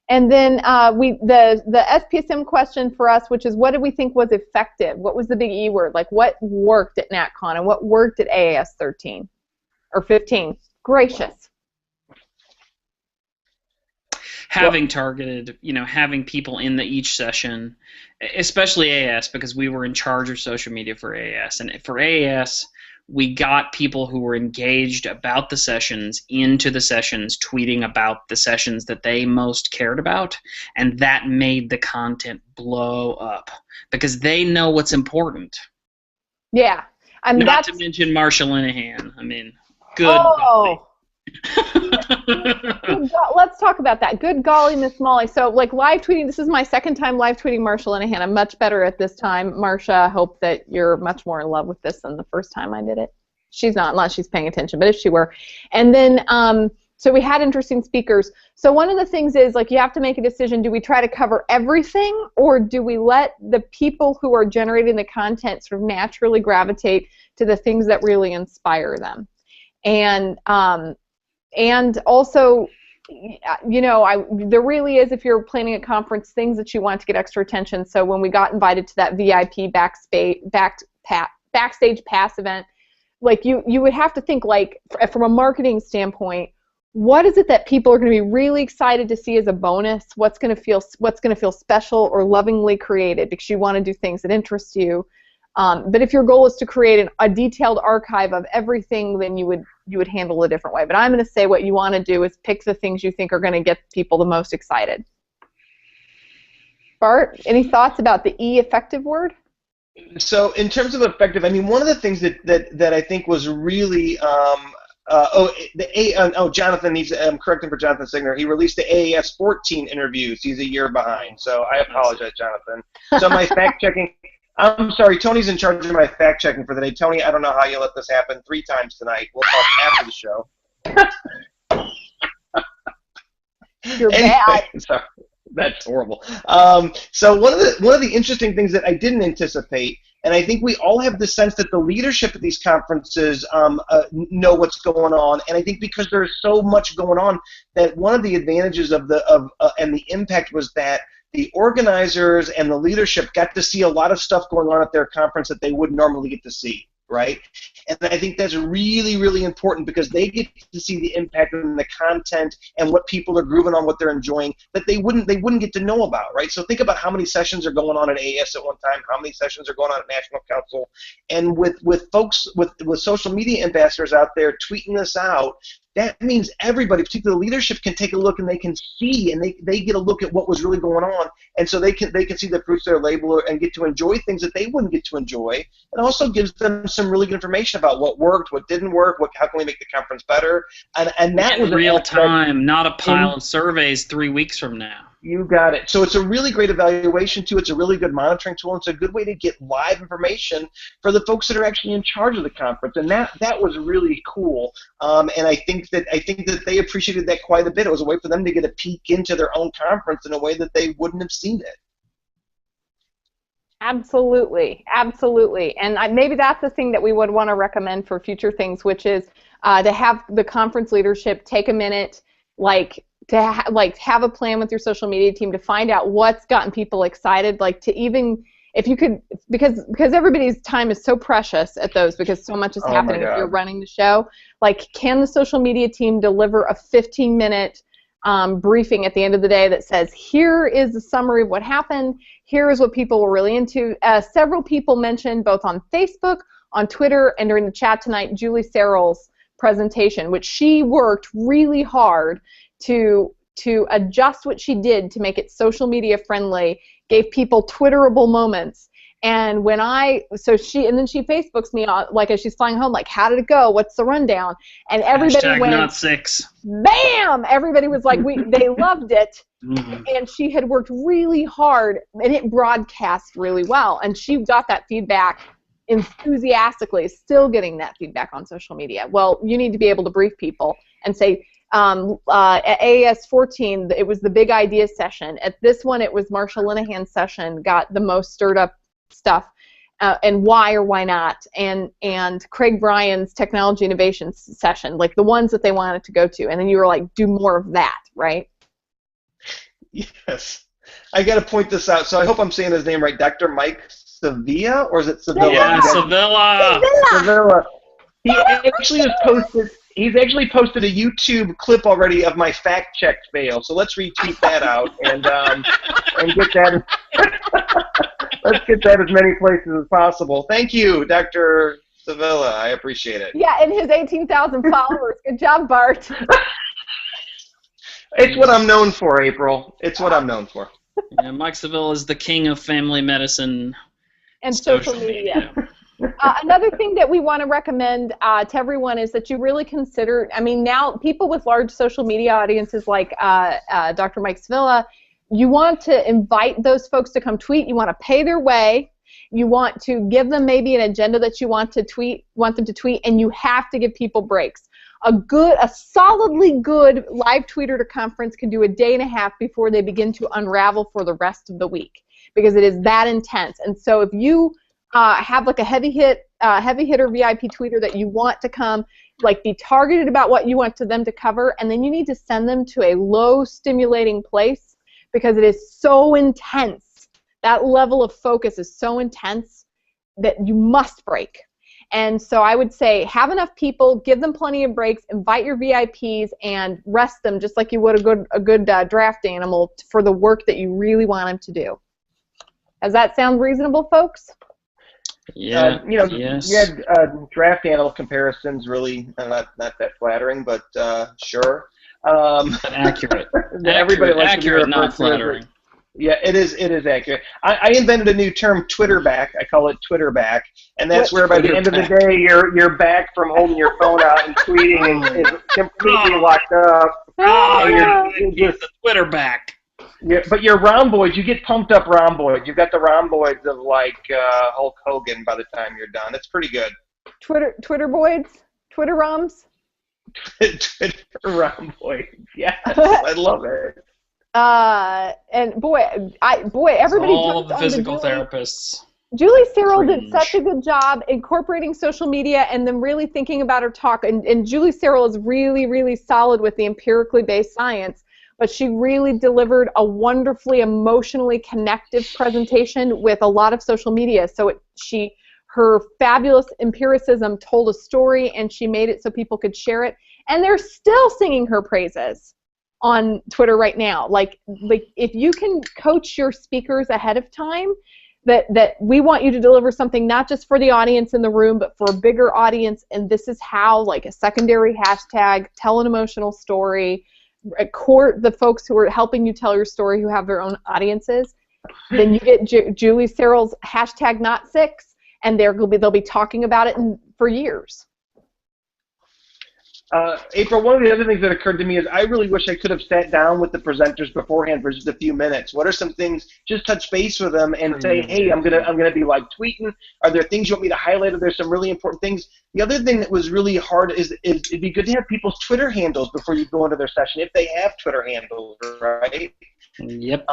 And then the SPSM question for us, which is what did we think was effective? What was the big E word? Like what worked at NatCon and what worked at AAS 13 or 15? Gracious.
Having targeted, having people in each session, especially AAS, because we were in charge of social media for AAS. And for AAS, we got people who were engaged about the sessions into the sessions, tweeting about the sessions that they most cared about, and that made the content blow up because they know what's important.
Yeah. I mean,
Not to mention Marsha Linehan. I mean, good.
Oh. Let's talk about that. Good golly, Miss Molly. So, like live tweeting, this is my second time live tweeting Marsha Linehan. I'm much better at this time. Marsha, I hope that you're much more in love with this than the first time I did it. She's not, unless she's paying attention, but if she were. And then, so we had interesting speakers. So one of the things is, like, you have to make a decision. Do we try to cover everything, or do we let the people who are generating the content sort of naturally gravitate to the things that really inspire them? And also, there really is, if you're planning a conference, things that you want to get extra attention. So when we got invited to that VIP backstage pass event, like you would have to think, like, from a marketing standpoint, what is it that people are going to be really excited to see as a bonus? What's going to feel special or lovingly created because you want to do things that interest you? But if your goal is to create a detailed archive of everything, then you would handle it a different way. But I'm going to say what you want to do is pick the things you think are going to get people the most excited. Bart, any thoughts about the E effective word?
So in terms of effective, I mean, one of the things that I think was really Jonathan, I'm correcting for Jonathan Signer. He released the AAS 14 interviews. He's a year behind, so I apologize, Jonathan. So my fact checking. I'm sorry, Tony's in charge of my fact-checking for the day. Tony, I don't know how you let this happen 3 times tonight. We'll talk after the show.
You're bad.
Sorry, that's horrible. So one of the interesting things that I didn't anticipate, and I think we all have the sense that the leadership at these conferences know what's going on, and I think because there's so much going on, that one of the advantages and the impact was that the organizers and the leadership got to see a lot of stuff going on at their conference that they wouldn't normally get to see, right? And I think that's really, really important because they get to see the impact and the content and what people are grooving on, what they're enjoying, that they wouldn't get to know about, right? So think about how many sessions are going on at AAS at one time, how many sessions are going on at National Council, and with folks, with social media ambassadors out there tweeting this out, that means everybody, particularly leadership, can take a look and they can see and they get a look at what was really going on, and so they can see the fruits of their labor and get to enjoy things that they wouldn't get to enjoy. It also gives them some really good information about what worked, what didn't work, how can we make the conference better, and that was
real time, not a pile of surveys 3 weeks from now.
You got it. So it's a really great evaluation tool. It's a really good monitoring tool. It's a good way to get live information for the folks that are actually in charge of the conference, and that was really cool. And I think that they appreciated that quite a bit. It was a way for them to get a peek into their own conference in a way that they wouldn't have seen it.
Absolutely, absolutely. And maybe that's the thing that we would want to recommend for future things, which is to have the conference leadership take a minute, have a plan with your social media team to find out what's gotten people excited, to even, if you could, because everybody's time is so precious at those, because so much is happening if you're running the show, can the social media team deliver a 15-minute briefing at the end of the day that says, here is the summary of what happened, here is what people were really into. Several people mentioned, both on Facebook, on Twitter, and during the chat tonight, Julie Serrell's presentation, which she worked really hard to adjust what she did to make it social media friendly gave people Twitterable moments. And when then she Facebooks me like as she's flying home, like, how did it go? What's the rundown? And everybody
Hashtag
went,
not 6.
bam! Everybody was like, they loved it.
Mm-hmm.
And she had worked really hard, and it broadcast really well. And she got that feedback enthusiastically, still getting that feedback on social media. Well, you need to be able to brief people and say, at AAS 14, it was the big idea session. At this one, it was Marsha Linehan's session, got the most stirred up stuff, and why or why not, and Craig Bryan's technology innovation session, like the ones that they wanted to go to. And then you were like, do more of that, right?
Yes. I got to point this out. So I hope I'm saying his name right. Dr. Mike Sevilla, or is it Sevilla?
Yeah, Sevilla.
Sevilla. He actually has posted. He's actually posted a YouTube clip already of my fact check fail. So let's retweet that out and get that. Let's get that as many places as possible. Thank you, Dr. Sevilla. I appreciate it.
Yeah, and his 18,000 followers. Good job, Bart.
It's what I'm known for, April. It's what I'm known for.
Yeah, Mike Seville is the king of family medicine
and social media. Another thing that we want to recommend to everyone is that you really consider, I mean, now people with large social media audiences like Dr. Mike Sevilla, you want to invite those folks to come tweet. You want to pay their way. You want to give them maybe an agenda that you want them to tweet, and you have to give people breaks. A solidly good live tweeter at a conference can do a day and a half before they begin to unravel for the rest of the week, because it is that intense. And so if you have like a heavy hitter VIP tweeter that you want to come, like, be targeted about what you want them to cover, and then you need to send them to a low stimulating place, because it is so intense. That level of focus is so intense that you must break. And so I would say have enough people, give them plenty of breaks, invite your VIPs, and rest them just like you would a good draft animal for the work that you really want them to do. Does that sound reasonable, folks?
Yeah.
Yes. You had draft animal comparisons, really not that flattering, but sure.
Accurate.
Everybody likes
accurate,
to be
not flattering.
Yeah, it is accurate. I invented a new term, Twitterback. I call it Twitterback, and that's where by the end of the day you're back from holding your phone out and tweeting is completely locked up.
You're just the Twitterback.
Yeah, but you're rhomboids. You get pumped up rhomboids. You've got the rhomboids of like Hulk Hogan by the time you're done. It's pretty good.
Twitterboids? Twitter roms?
Twitter rhomboids. Yes, I love it.
And boy, everybody
all
jumped
the
on
physical
Julie.
therapists.
Julie Searle did such a good job incorporating social media and then really thinking about her talk. And Julie Searle is really, really solid with the empirically based science, but she really delivered a wonderfully emotionally connective presentation with a lot of social media. So her fabulous empiricism told a story, and she made it so people could share it. And they're still singing her praises on Twitter right now. Like if you can coach your speakers ahead of time, that we want you to deliver something not just for the audience in the room, but for a bigger audience, and this is how, like a secondary hashtag, tell an emotional story, court the folks who are helping you tell your story who have their own audiences, then you get Julie Searle's hashtag not 6, and they'll be talking about it for years.
April, one of the other things that occurred to me is I really wish I could have sat down with the presenters beforehand for just a few minutes. What are some things? Just touch base with them and say, hey, I'm gonna be live tweeting. Are there things you want me to highlight? Are there some really important things? The other thing that was really hard is it'd be good to have people's Twitter handles before you go into their session, if they have Twitter handles, right?
Yep.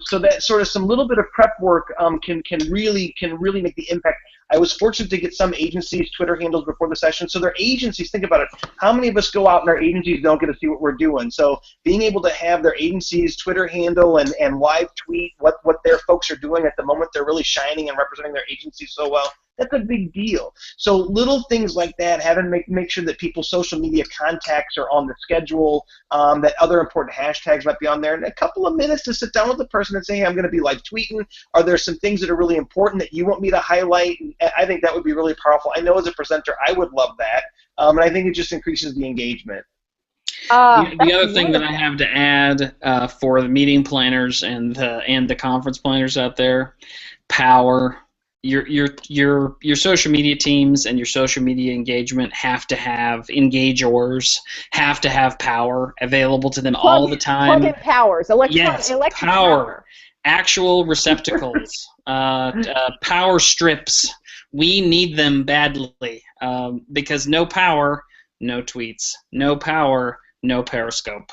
So that sort of some little bit of prep work can really make the impact. I was fortunate to get some agencies' Twitter handles before the session. So their agencies, think about it. How many of us go out and our agencies don't get to see what we're doing? So being able to have their agency's Twitter handle and live tweet what their folks are doing at the moment, they're really shining and representing their agency so well. That's a big deal. So little things like that, having make sure that people's social media contacts are on the schedule, that other important hashtags might be on there, and a couple of minutes to sit down with the person and say, hey, I'm going to be live tweeting. Are there some things that are really important that you want me to highlight? I think that would be really powerful. I know as a presenter I would love that, and I think it just increases the engagement.
The other thing that I have to add for the meeting planners and the conference planners out there, power. Your social media teams and your social media engagement have to have engagers, have to have power available to them all the time.
Plug-in powers, electric
power, actual receptacles, power strips. We need them badly because no power, no tweets. No power, no Periscope.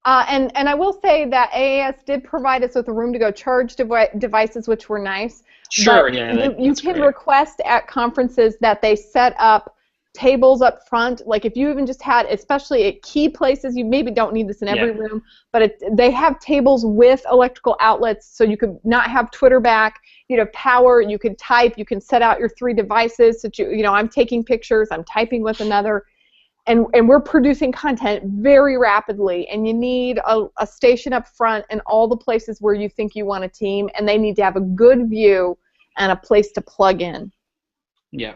And I will say that AAS did provide us with a room to go charge devices, which were nice.
Sure,
but
yeah.
You can request at conferences that they set up tables up front. Like if you even just had, especially at key places, you maybe don't need this in every room, but they have tables with electrical outlets, so you could not have Twitter back. You'd have power. You could type. You can set out your 3 devices. So I'm taking pictures. I'm typing with another. And we're producing content very rapidly, and you need a station up front and all the places where you think you want a team, and they need to have a good view and a place to plug in.
Yeah.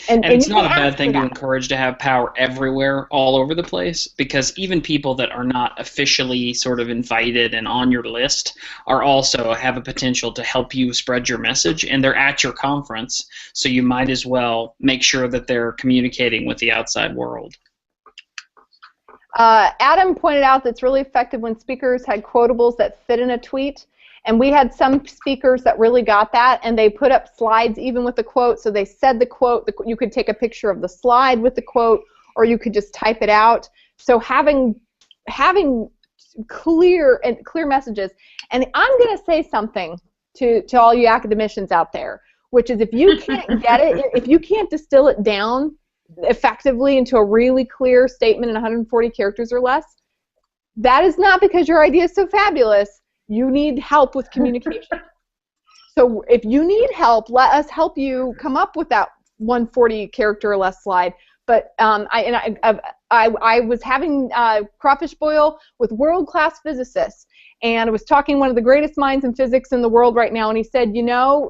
And it's not a bad thing to encourage to have power everywhere, all over the place, because even people that are not officially sort of invited and on your list are also have a potential to help you spread your message, and they're at your conference, so you might as well make sure that they're communicating with the outside world.
Adam pointed out that it's really effective when speakers had quotables that fit in a tweet, and we had some speakers that really got that, and they put up slides even with the quote, so they said the quote, you could take a picture of the slide with the quote, or you could just type it out. So having clear messages, and I'm going to say something to all you academicians out there, which is if you can't get it, if you can't distill it down effectively into a really clear statement in 140 characters or less, that is not because your idea is so fabulous. You need help with communication. So if you need help, let us help you come up with that 140 character or less slide. But I was having crawfish boil with world-class physicists, and I was talking to one of the greatest minds in physics in the world right now, and he said,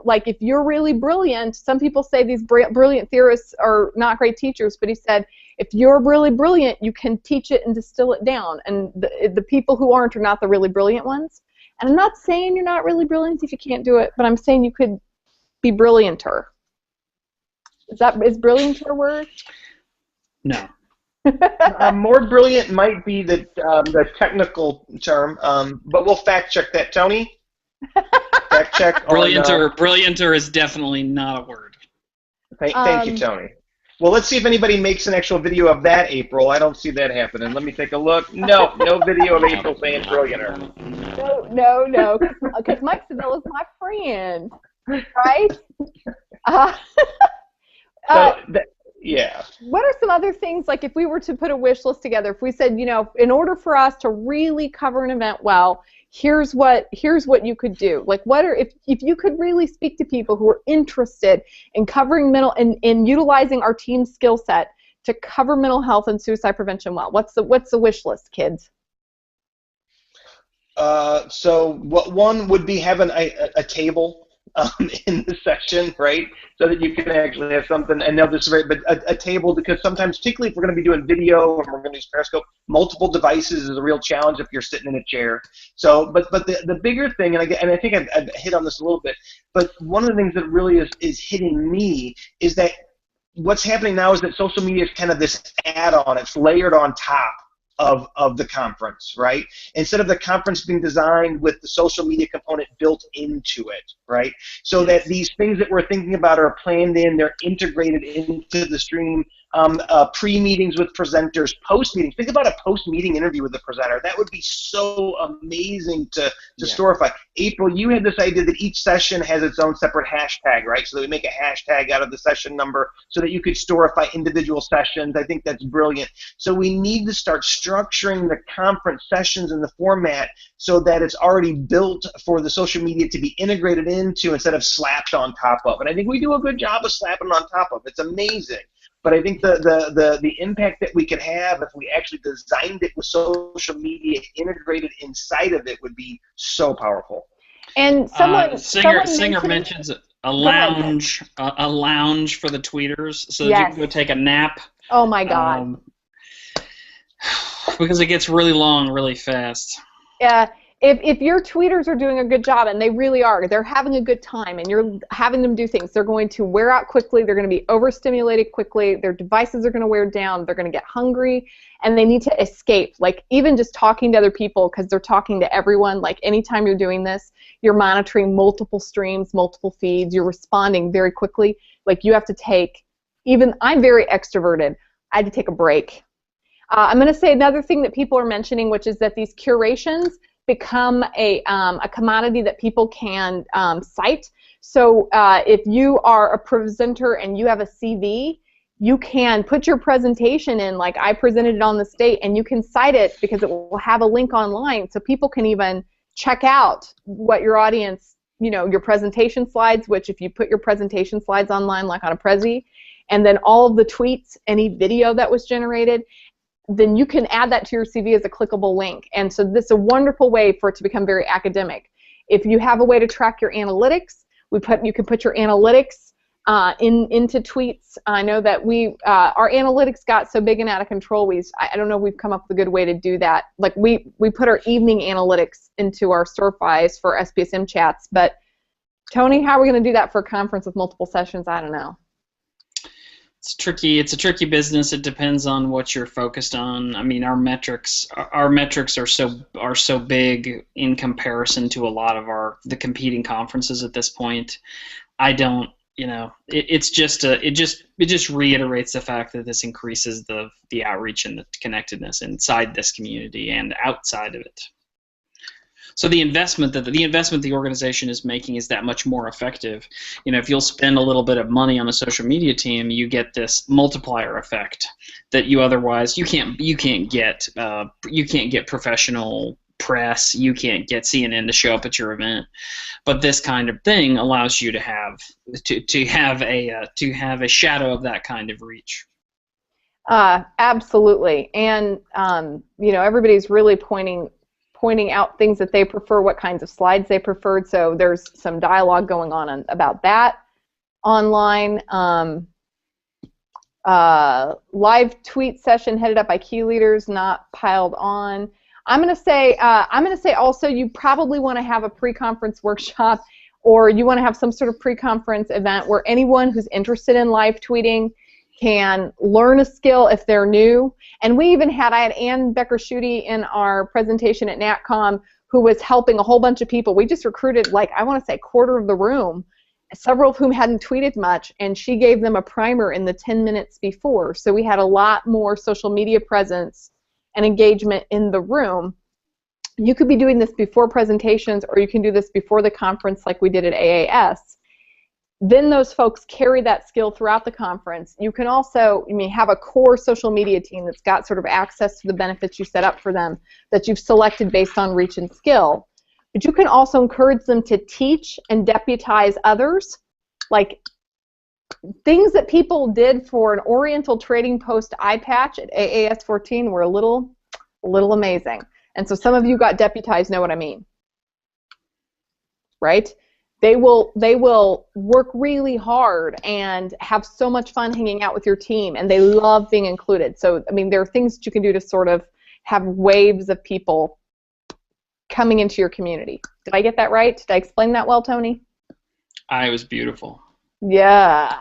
like if you're really brilliant, some people say these brilliant theorists are not great teachers, but he said, if you're really brilliant, you can teach it and distill it down, and the people who aren't are not the really brilliant ones. And I'm not saying you're not really brilliant if you can't do it, but I'm saying you could be brillianter. Is brillianter a word?
No.
More brilliant might be the technical term, but we'll fact check that. Tony? Fact check.
Brillianter is definitely not a word.
Thank you, Tony. Well, let's see if anybody makes an actual video of that, April. I don't see that happening. Let me take a look. No video of April saying brillianter.
No, because Mike Seville is my friend, right?
Yeah.
What are some other things, like if we were to put a wish list together, if we said, in order for us to really cover an event well, here's what you could do. Like if you could really speak to people who are interested in covering in utilizing our team's skill set to cover mental health and suicide prevention well, what's the wish list, kids?
So one would be having a table in the session, right? So that you can actually have something, and now this is right, but a table, because sometimes, particularly if we're going to be doing video and we're going to use Periscope, multiple devices is a real challenge if you're sitting in a chair. So, but the bigger thing, and I think I've hit on this a little bit, but one of the things that really is hitting me is that what's happening now is that social media is kind of this add-on. It's layered on top of the conference, right? Instead of the conference being designed with the social media component built into it, right? So that these things that we're thinking about are planned in, they're integrated into the stream, pre-meetings with presenters, post-meetings. Think about a post-meeting interview with the presenter. That would be so amazing to storify. April, you had this idea that each session has its own separate hashtag, right? So that we make a hashtag out of the session number so that you could storify individual sessions. I think that's brilliant. So we need to start structuring the conference sessions in the format so that it's already built for the social media to be integrated into instead of slapped on top of. And I think we do a good job of slapping on top of. It's amazing. But I think the impact that we could have if we actually designed it with social media integrated inside of it would be so powerful.
And
Singer mentions a lounge for the tweeters so that you can go take a nap.
Oh my God.
Because it gets really long really fast.
If your tweeters are doing a good job, and they really are, they're having a good time, and you're having them do things, they're going to wear out quickly, they're going to be overstimulated quickly, their devices are going to wear down, they're going to get hungry, and they need to escape. Like, even just talking to other people, because they're talking to everyone, like, anytime you're doing this, you're monitoring multiple streams, multiple feeds, you're responding very quickly. Like, you have to take, even, I'm very extroverted, I had to take a break. I'm going to say another thing that people are mentioning, which is that these curations become a commodity that people can cite. So if you are a presenter and you have a CV, you can put your presentation in, like I presented it on the state, and you can cite it because it will have a link online, so people can even check out what your audience, your presentation slides, which if you put your presentation slides online, like on a Prezi, and then all of the tweets, any video that was generated, then you can add that to your CV as a clickable link. And so this is a wonderful way for it to become very academic. If you have a way to track your analytics, you can put your analytics into tweets. I know that our analytics got so big and out of control. I don't know if we've come up with a good way to do that. Like we put our evening analytics into our StoreFis for SPSM chats. But Tony, how are we going to do that for a conference with multiple sessions? I don't know.
It's tricky. It's a tricky business. It depends on what you're focused on. I mean, our metrics are so big in comparison to a lot of the competing conferences at this point. I don't, it just reiterates the fact that this increases the outreach and the connectedness inside this community and outside of it. So the investment the organization is making is that much more effective. If you'll spend a little bit of money on a social media team, you get this multiplier effect that you otherwise you can't get professional press, you can't get CNN to show up at your event. But this kind of thing allows you to have a shadow of that kind of reach.
Absolutely, and everybody's really pointing out things that they prefer, what kinds of slides they preferred. So there's some dialogue going on about that online. Live tweet session headed up by key leaders, not piled on. I'm going to say also you probably want to have a pre-conference workshop, or you want to have some sort of pre-conference event where anyone who's interested in live tweeting can learn a skill if they're new. And I had Ann Becker-Schutte in our presentation at NatCom who was helping a whole bunch of people. We just recruited, I want to say, a quarter of the room, several of whom hadn't tweeted much, and she gave them a primer in the 10 minutes before. So we had a lot more social media presence and engagement in the room. You could be doing this before presentations, or you can do this before the conference like we did at AAS. Then those folks carry that skill throughout the conference. You can also have a core social media team that's got sort of access to the benefits you set up for them that you've selected based on reach and skill. But you can also encourage them to teach and deputize others. Like things that people did for an Oriental Trading Post eye patch at AAS 14 were a little amazing. And so some of you got deputized, know what I mean, right? They will work really hard and have so much fun hanging out with your team, and they love being included. So, there are things that you can do to sort of have waves of people coming into your community. Did I get that right? Did I explain that well, Tony?
It was beautiful.
Yeah.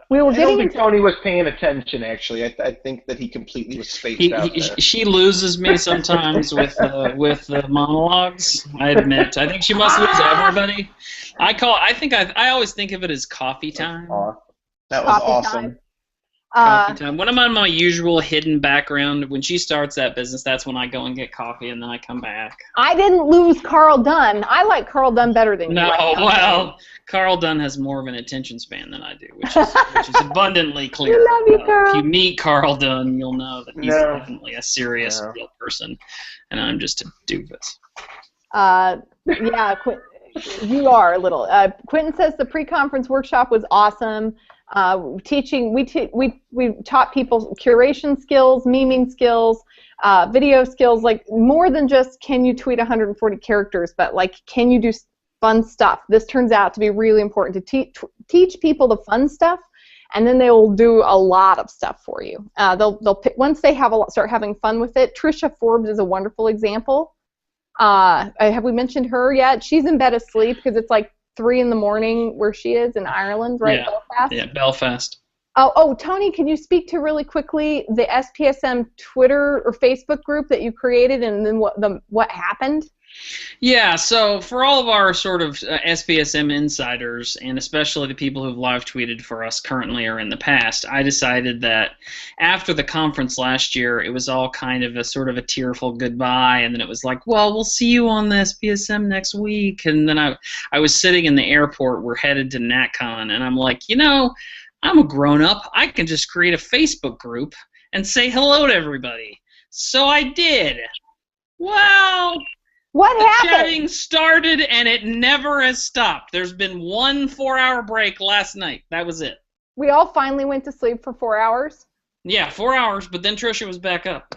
I
don't think Tony was paying attention, actually. I think that he completely was spaced out there.
She loses me sometimes with the monologues, I admit. I think she must lose everybody. I always think of it as coffee time.
That was awesome.
Coffee time. When I'm on my usual hidden background, when she starts that business, that's when I go and get coffee, and then I come back.
I didn't lose Carl Dunn. I like Carl Dunn better than you.
No, well, Carl Dunn has more of an attention span than I do, which is abundantly clear.
I love you, Carl.
If you meet Carl Dunn, you'll know that he's definitely a serious, real person, and I'm just a doofus.
Yeah, you are a little. Quentin says the pre-conference workshop was awesome. We taught people curation skills, memeing skills, video skills, like more than just can you tweet 140 characters, but like can you do fun stuff. This turns out to be really important to teach people the fun stuff and then they will do a lot of stuff for you. They'll pick, once they start having fun with it. Trisha Forbes is a wonderful example. Have we mentioned her yet? She's in bed asleep because it's like 3 in the morning where she is in Ireland, right?
Yeah.
Belfast.
Yeah, Belfast.
Oh, Tony, can you speak to really quickly the SPSM Twitter or Facebook group that you created, and then what happened?
Yeah, so for all of our sort of SPSM insiders, and especially the people who've live tweeted for us currently or in the past, I decided that after the conference last year, it was all kind of a sort of a tearful goodbye, and then it was like, well, we'll see you on the SPSM next week, and then I was sitting in the airport, we're headed to NatCon, and I'm like, I'm a grown-up, I can just create a Facebook group and say hello to everybody. So I did. Well...
What happened?
The chatting started, and it never has stopped. There's been 1 4-hour break last night. That was it.
We all finally went to sleep for 4 hours?
Yeah, 4 hours, but then Trisha was back up.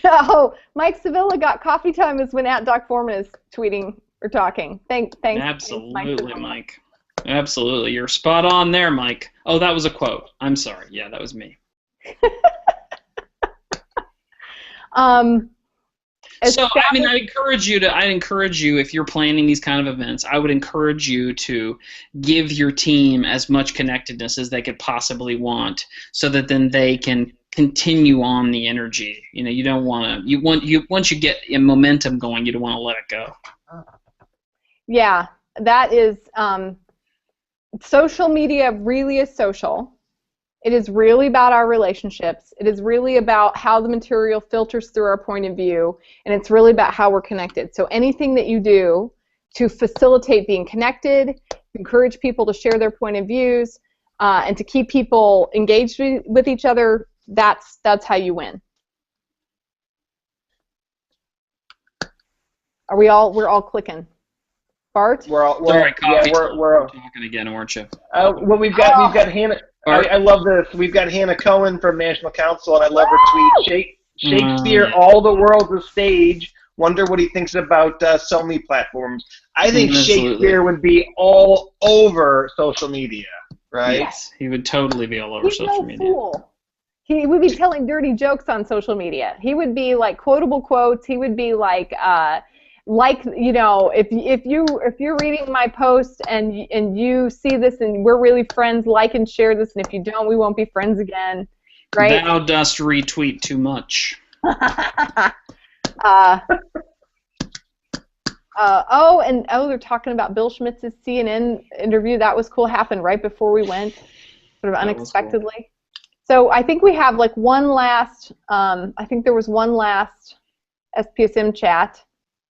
Oh, Mike Sevilla got coffee time is when @Doc Foreman is tweeting or talking. Thanks.
Absolutely, Mike. Absolutely. You're spot on there, Mike. Oh, that was a quote. I'm sorry. Yeah, that was me. So, I mean, I'd encourage you, if you're planning these kind of events, I would encourage you to give your team as much connectedness as they could possibly want, so that then they can continue on the energy. You don't want to, once you get momentum going, you don't want to let it go.
Yeah, that is, social media really is social. It is really about our relationships. It is really about how the material filters through our point of view, and it's really about how we're connected. So anything that you do to facilitate being connected, encourage people to share their point of views, and to keep people engaged with each other, that's how you win. We're all clicking. Bart?
We're
talking again, aren't you?
Well, we've got Hannah. I love this. We've got Hannah Cohen from National Council, and I love her tweet. Shakespeare, all the world's a stage. Wonder what he thinks about SoMe platforms. I think Shakespeare would be all over social media, right?
Yes, he would totally be all over social media.
Fool. He would be telling dirty jokes on social media. He would be like quotable quotes. He would be like if you're reading my post and you see this and we're really friends, like and share this, and if you don't, we won't be friends again, right?
Thou dost retweet too much.
They're talking about Bill Schmitz's CNN interview. That was cool. Happened right before we went, sort of unexpectedly. Cool. So I think we have like one last. I think there was one last SPSM chat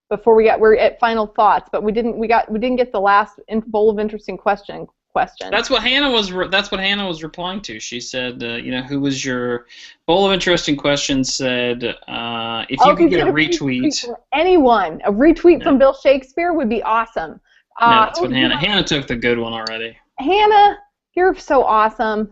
before we're at final thoughts, but we didn't get the last bowl of interesting question.
That's what Hannah was replying to. She said, who was your bowl of interesting questions? Said if you could get a retweet.
Anyone, a retweet from Bill Shakespeare would be awesome.
That's what Hannah. Hannah took the good one already.
Hannah, you're so awesome.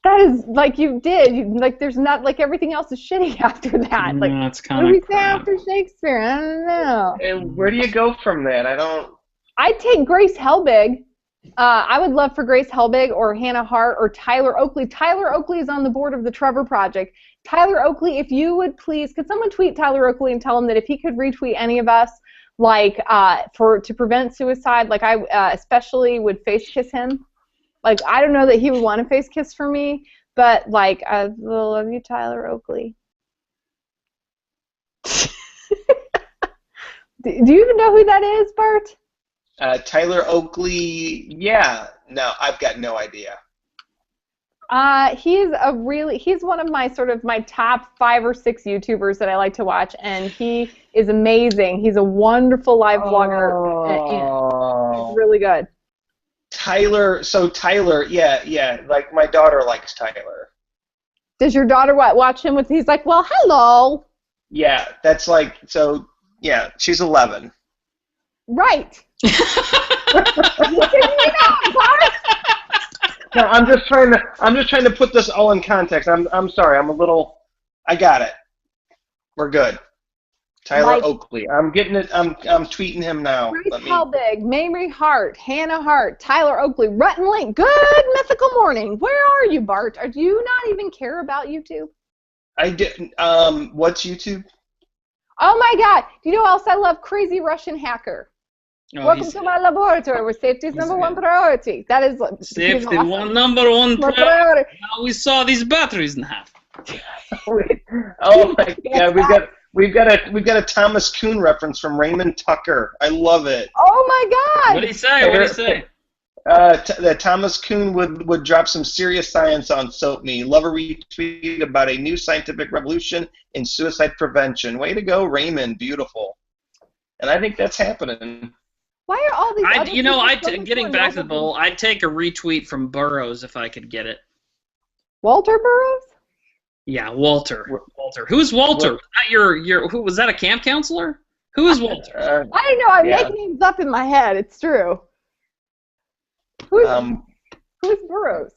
That is like you did. There's not like everything else is shitty after that. Like
it's kind of crap.
After Shakespeare, I don't know.
And where do you go from that?
I'd take Grace Helbig. I would love for Grace Helbig or Hannah Hart or Tyler Oakley. Tyler Oakley is on the board of the Trevor Project. Tyler Oakley, if you would please, could someone tweet Tyler Oakley and tell him that if he could retweet any of us, to prevent suicide, I especially would face kiss him. I don't know that he would want to face kiss for me, but I love you, Tyler Oakley. Do you even know who that is, Bart?
Tyler Oakley, yeah. No, I've got no idea.
He's one of my top 5 or 6 YouTubers that I like to watch, and he is amazing. He's a wonderful live vlogger. And he's really good.
Tyler, yeah, my daughter likes Tyler.
Does your daughter watch him he's like, well, hello?
Yeah, that's yeah, she's 11. Right. No, I'm just trying to put this all in context. I'm sorry. I got it. We're good. Tyler
Like
Oakley. I'm getting it. I'm tweeting him now.
Grace Helbig, Mamrie Hart, Hannah Hart, Tyler Oakley, Rutten Link. Good mythical morning. Where are you, Bart? Do you not even care about YouTube?
I didn't. What's YouTube?
Oh my God! Do you know what else I love? Crazy Russian Hacker.
Oh,
Welcome to my laboratory where safety is number one priority. That is
safety
awesome.
number one
priority.
Now we saw these batteries in half.
Oh my God! We've got a Thomas Kuhn reference from Raymond Tucker. I love it.
Oh my God!
What did he say? What did he say?
That Thomas Kuhn would drop some serious science on SoMe. Love a retweet about a new scientific revolution in suicide prevention. Way to go, Raymond. Beautiful. And I think that's happening.
Why are all these?
Getting back to the bowl, I'd take a retweet from Burroughs if I could get it.
Walter Burroughs?
Yeah, Walter. Walter. Who's Walter? Not who was that? A camp counselor? Who is Walter?
I don't know. I'm making names up in my head. It's true. Who's Burroughs?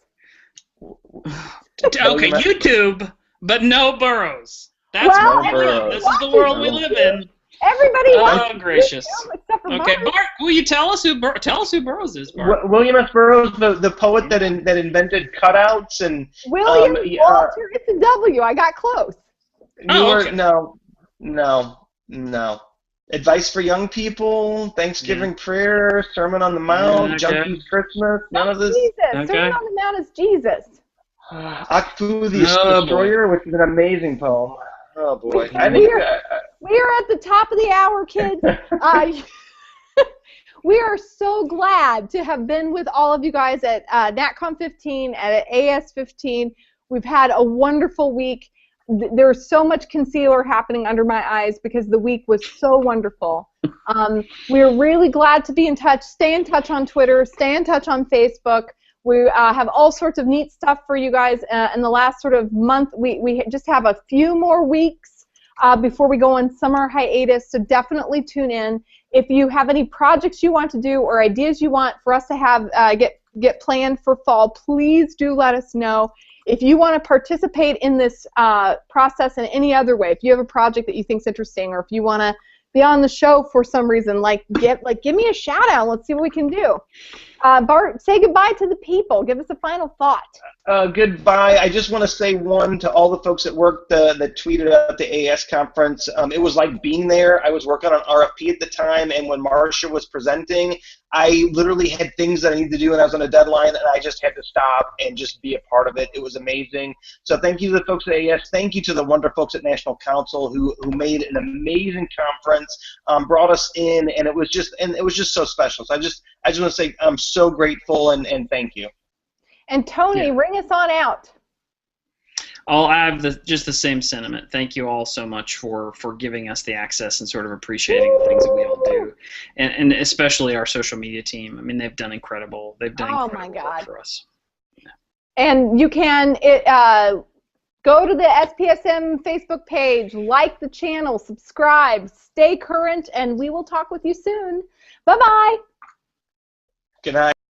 Okay, YouTube, but no Burroughs. That's
Burroughs.
This is the world we live in.
Everybody wants
Oh, gracious.
except for
Okay, Bart, will you tell us who Burroughs is, Bart?
William S. Burroughs, the poet that invented cutouts and
William Walter. It's a W. I got close.
Okay.
No. Advice for young people, Thanksgiving prayer, Sermon on the Mount, Junkies Christmas, none of this.
Jesus. Sermon on the Mount is Jesus.
Akfu the Destroyer, which is an amazing poem. Oh boy.
We are at the top of the hour, kids. We are so glad to have been with all of you guys at NatCon 15 and at AS 15. We've had a wonderful week. There's so much concealer happening under my eyes because the week was so wonderful. We're really glad to be in touch. Stay in touch on Twitter. Stay in touch on Facebook. We have all sorts of neat stuff for you guys in the last sort of month. We just have a few more weeks before we go on summer hiatus, so definitely tune in. If you have any projects you want to do or ideas you want for us to have get planned for fall, please do let us know. If you want to participate in this process in any other way, if you have a project that you think is interesting, or if you want to be on the show for some reason, give me a shout out. Let's see what we can do. Bart, say goodbye to the people. Give us a final thought.
Goodbye. I just want to say one to all the folks that worked that tweeted at the AS conference. It was like being there. I was working on RFP at the time, and when Marcia was presenting, I literally had things that I needed to do, and I was on a deadline, and I just had to stop and just be a part of it. It was amazing. So thank you to the folks at AS. Thank you to the wonderful folks at National Council who made an amazing conference, brought us in, and it was just so special. So I just want to say I'm so grateful and thank you.
And Tony, ring us on out.
I'll have just the same sentiment. Thank you all so much for giving us the access and sort of appreciating the things that we all do, and especially our social media team. I mean, they've done incredible. They've done incredible work for us. Yeah.
And you can go to the SPSM Facebook page, like the channel, subscribe, stay current, and we will talk with you soon. Bye-bye.
Good night.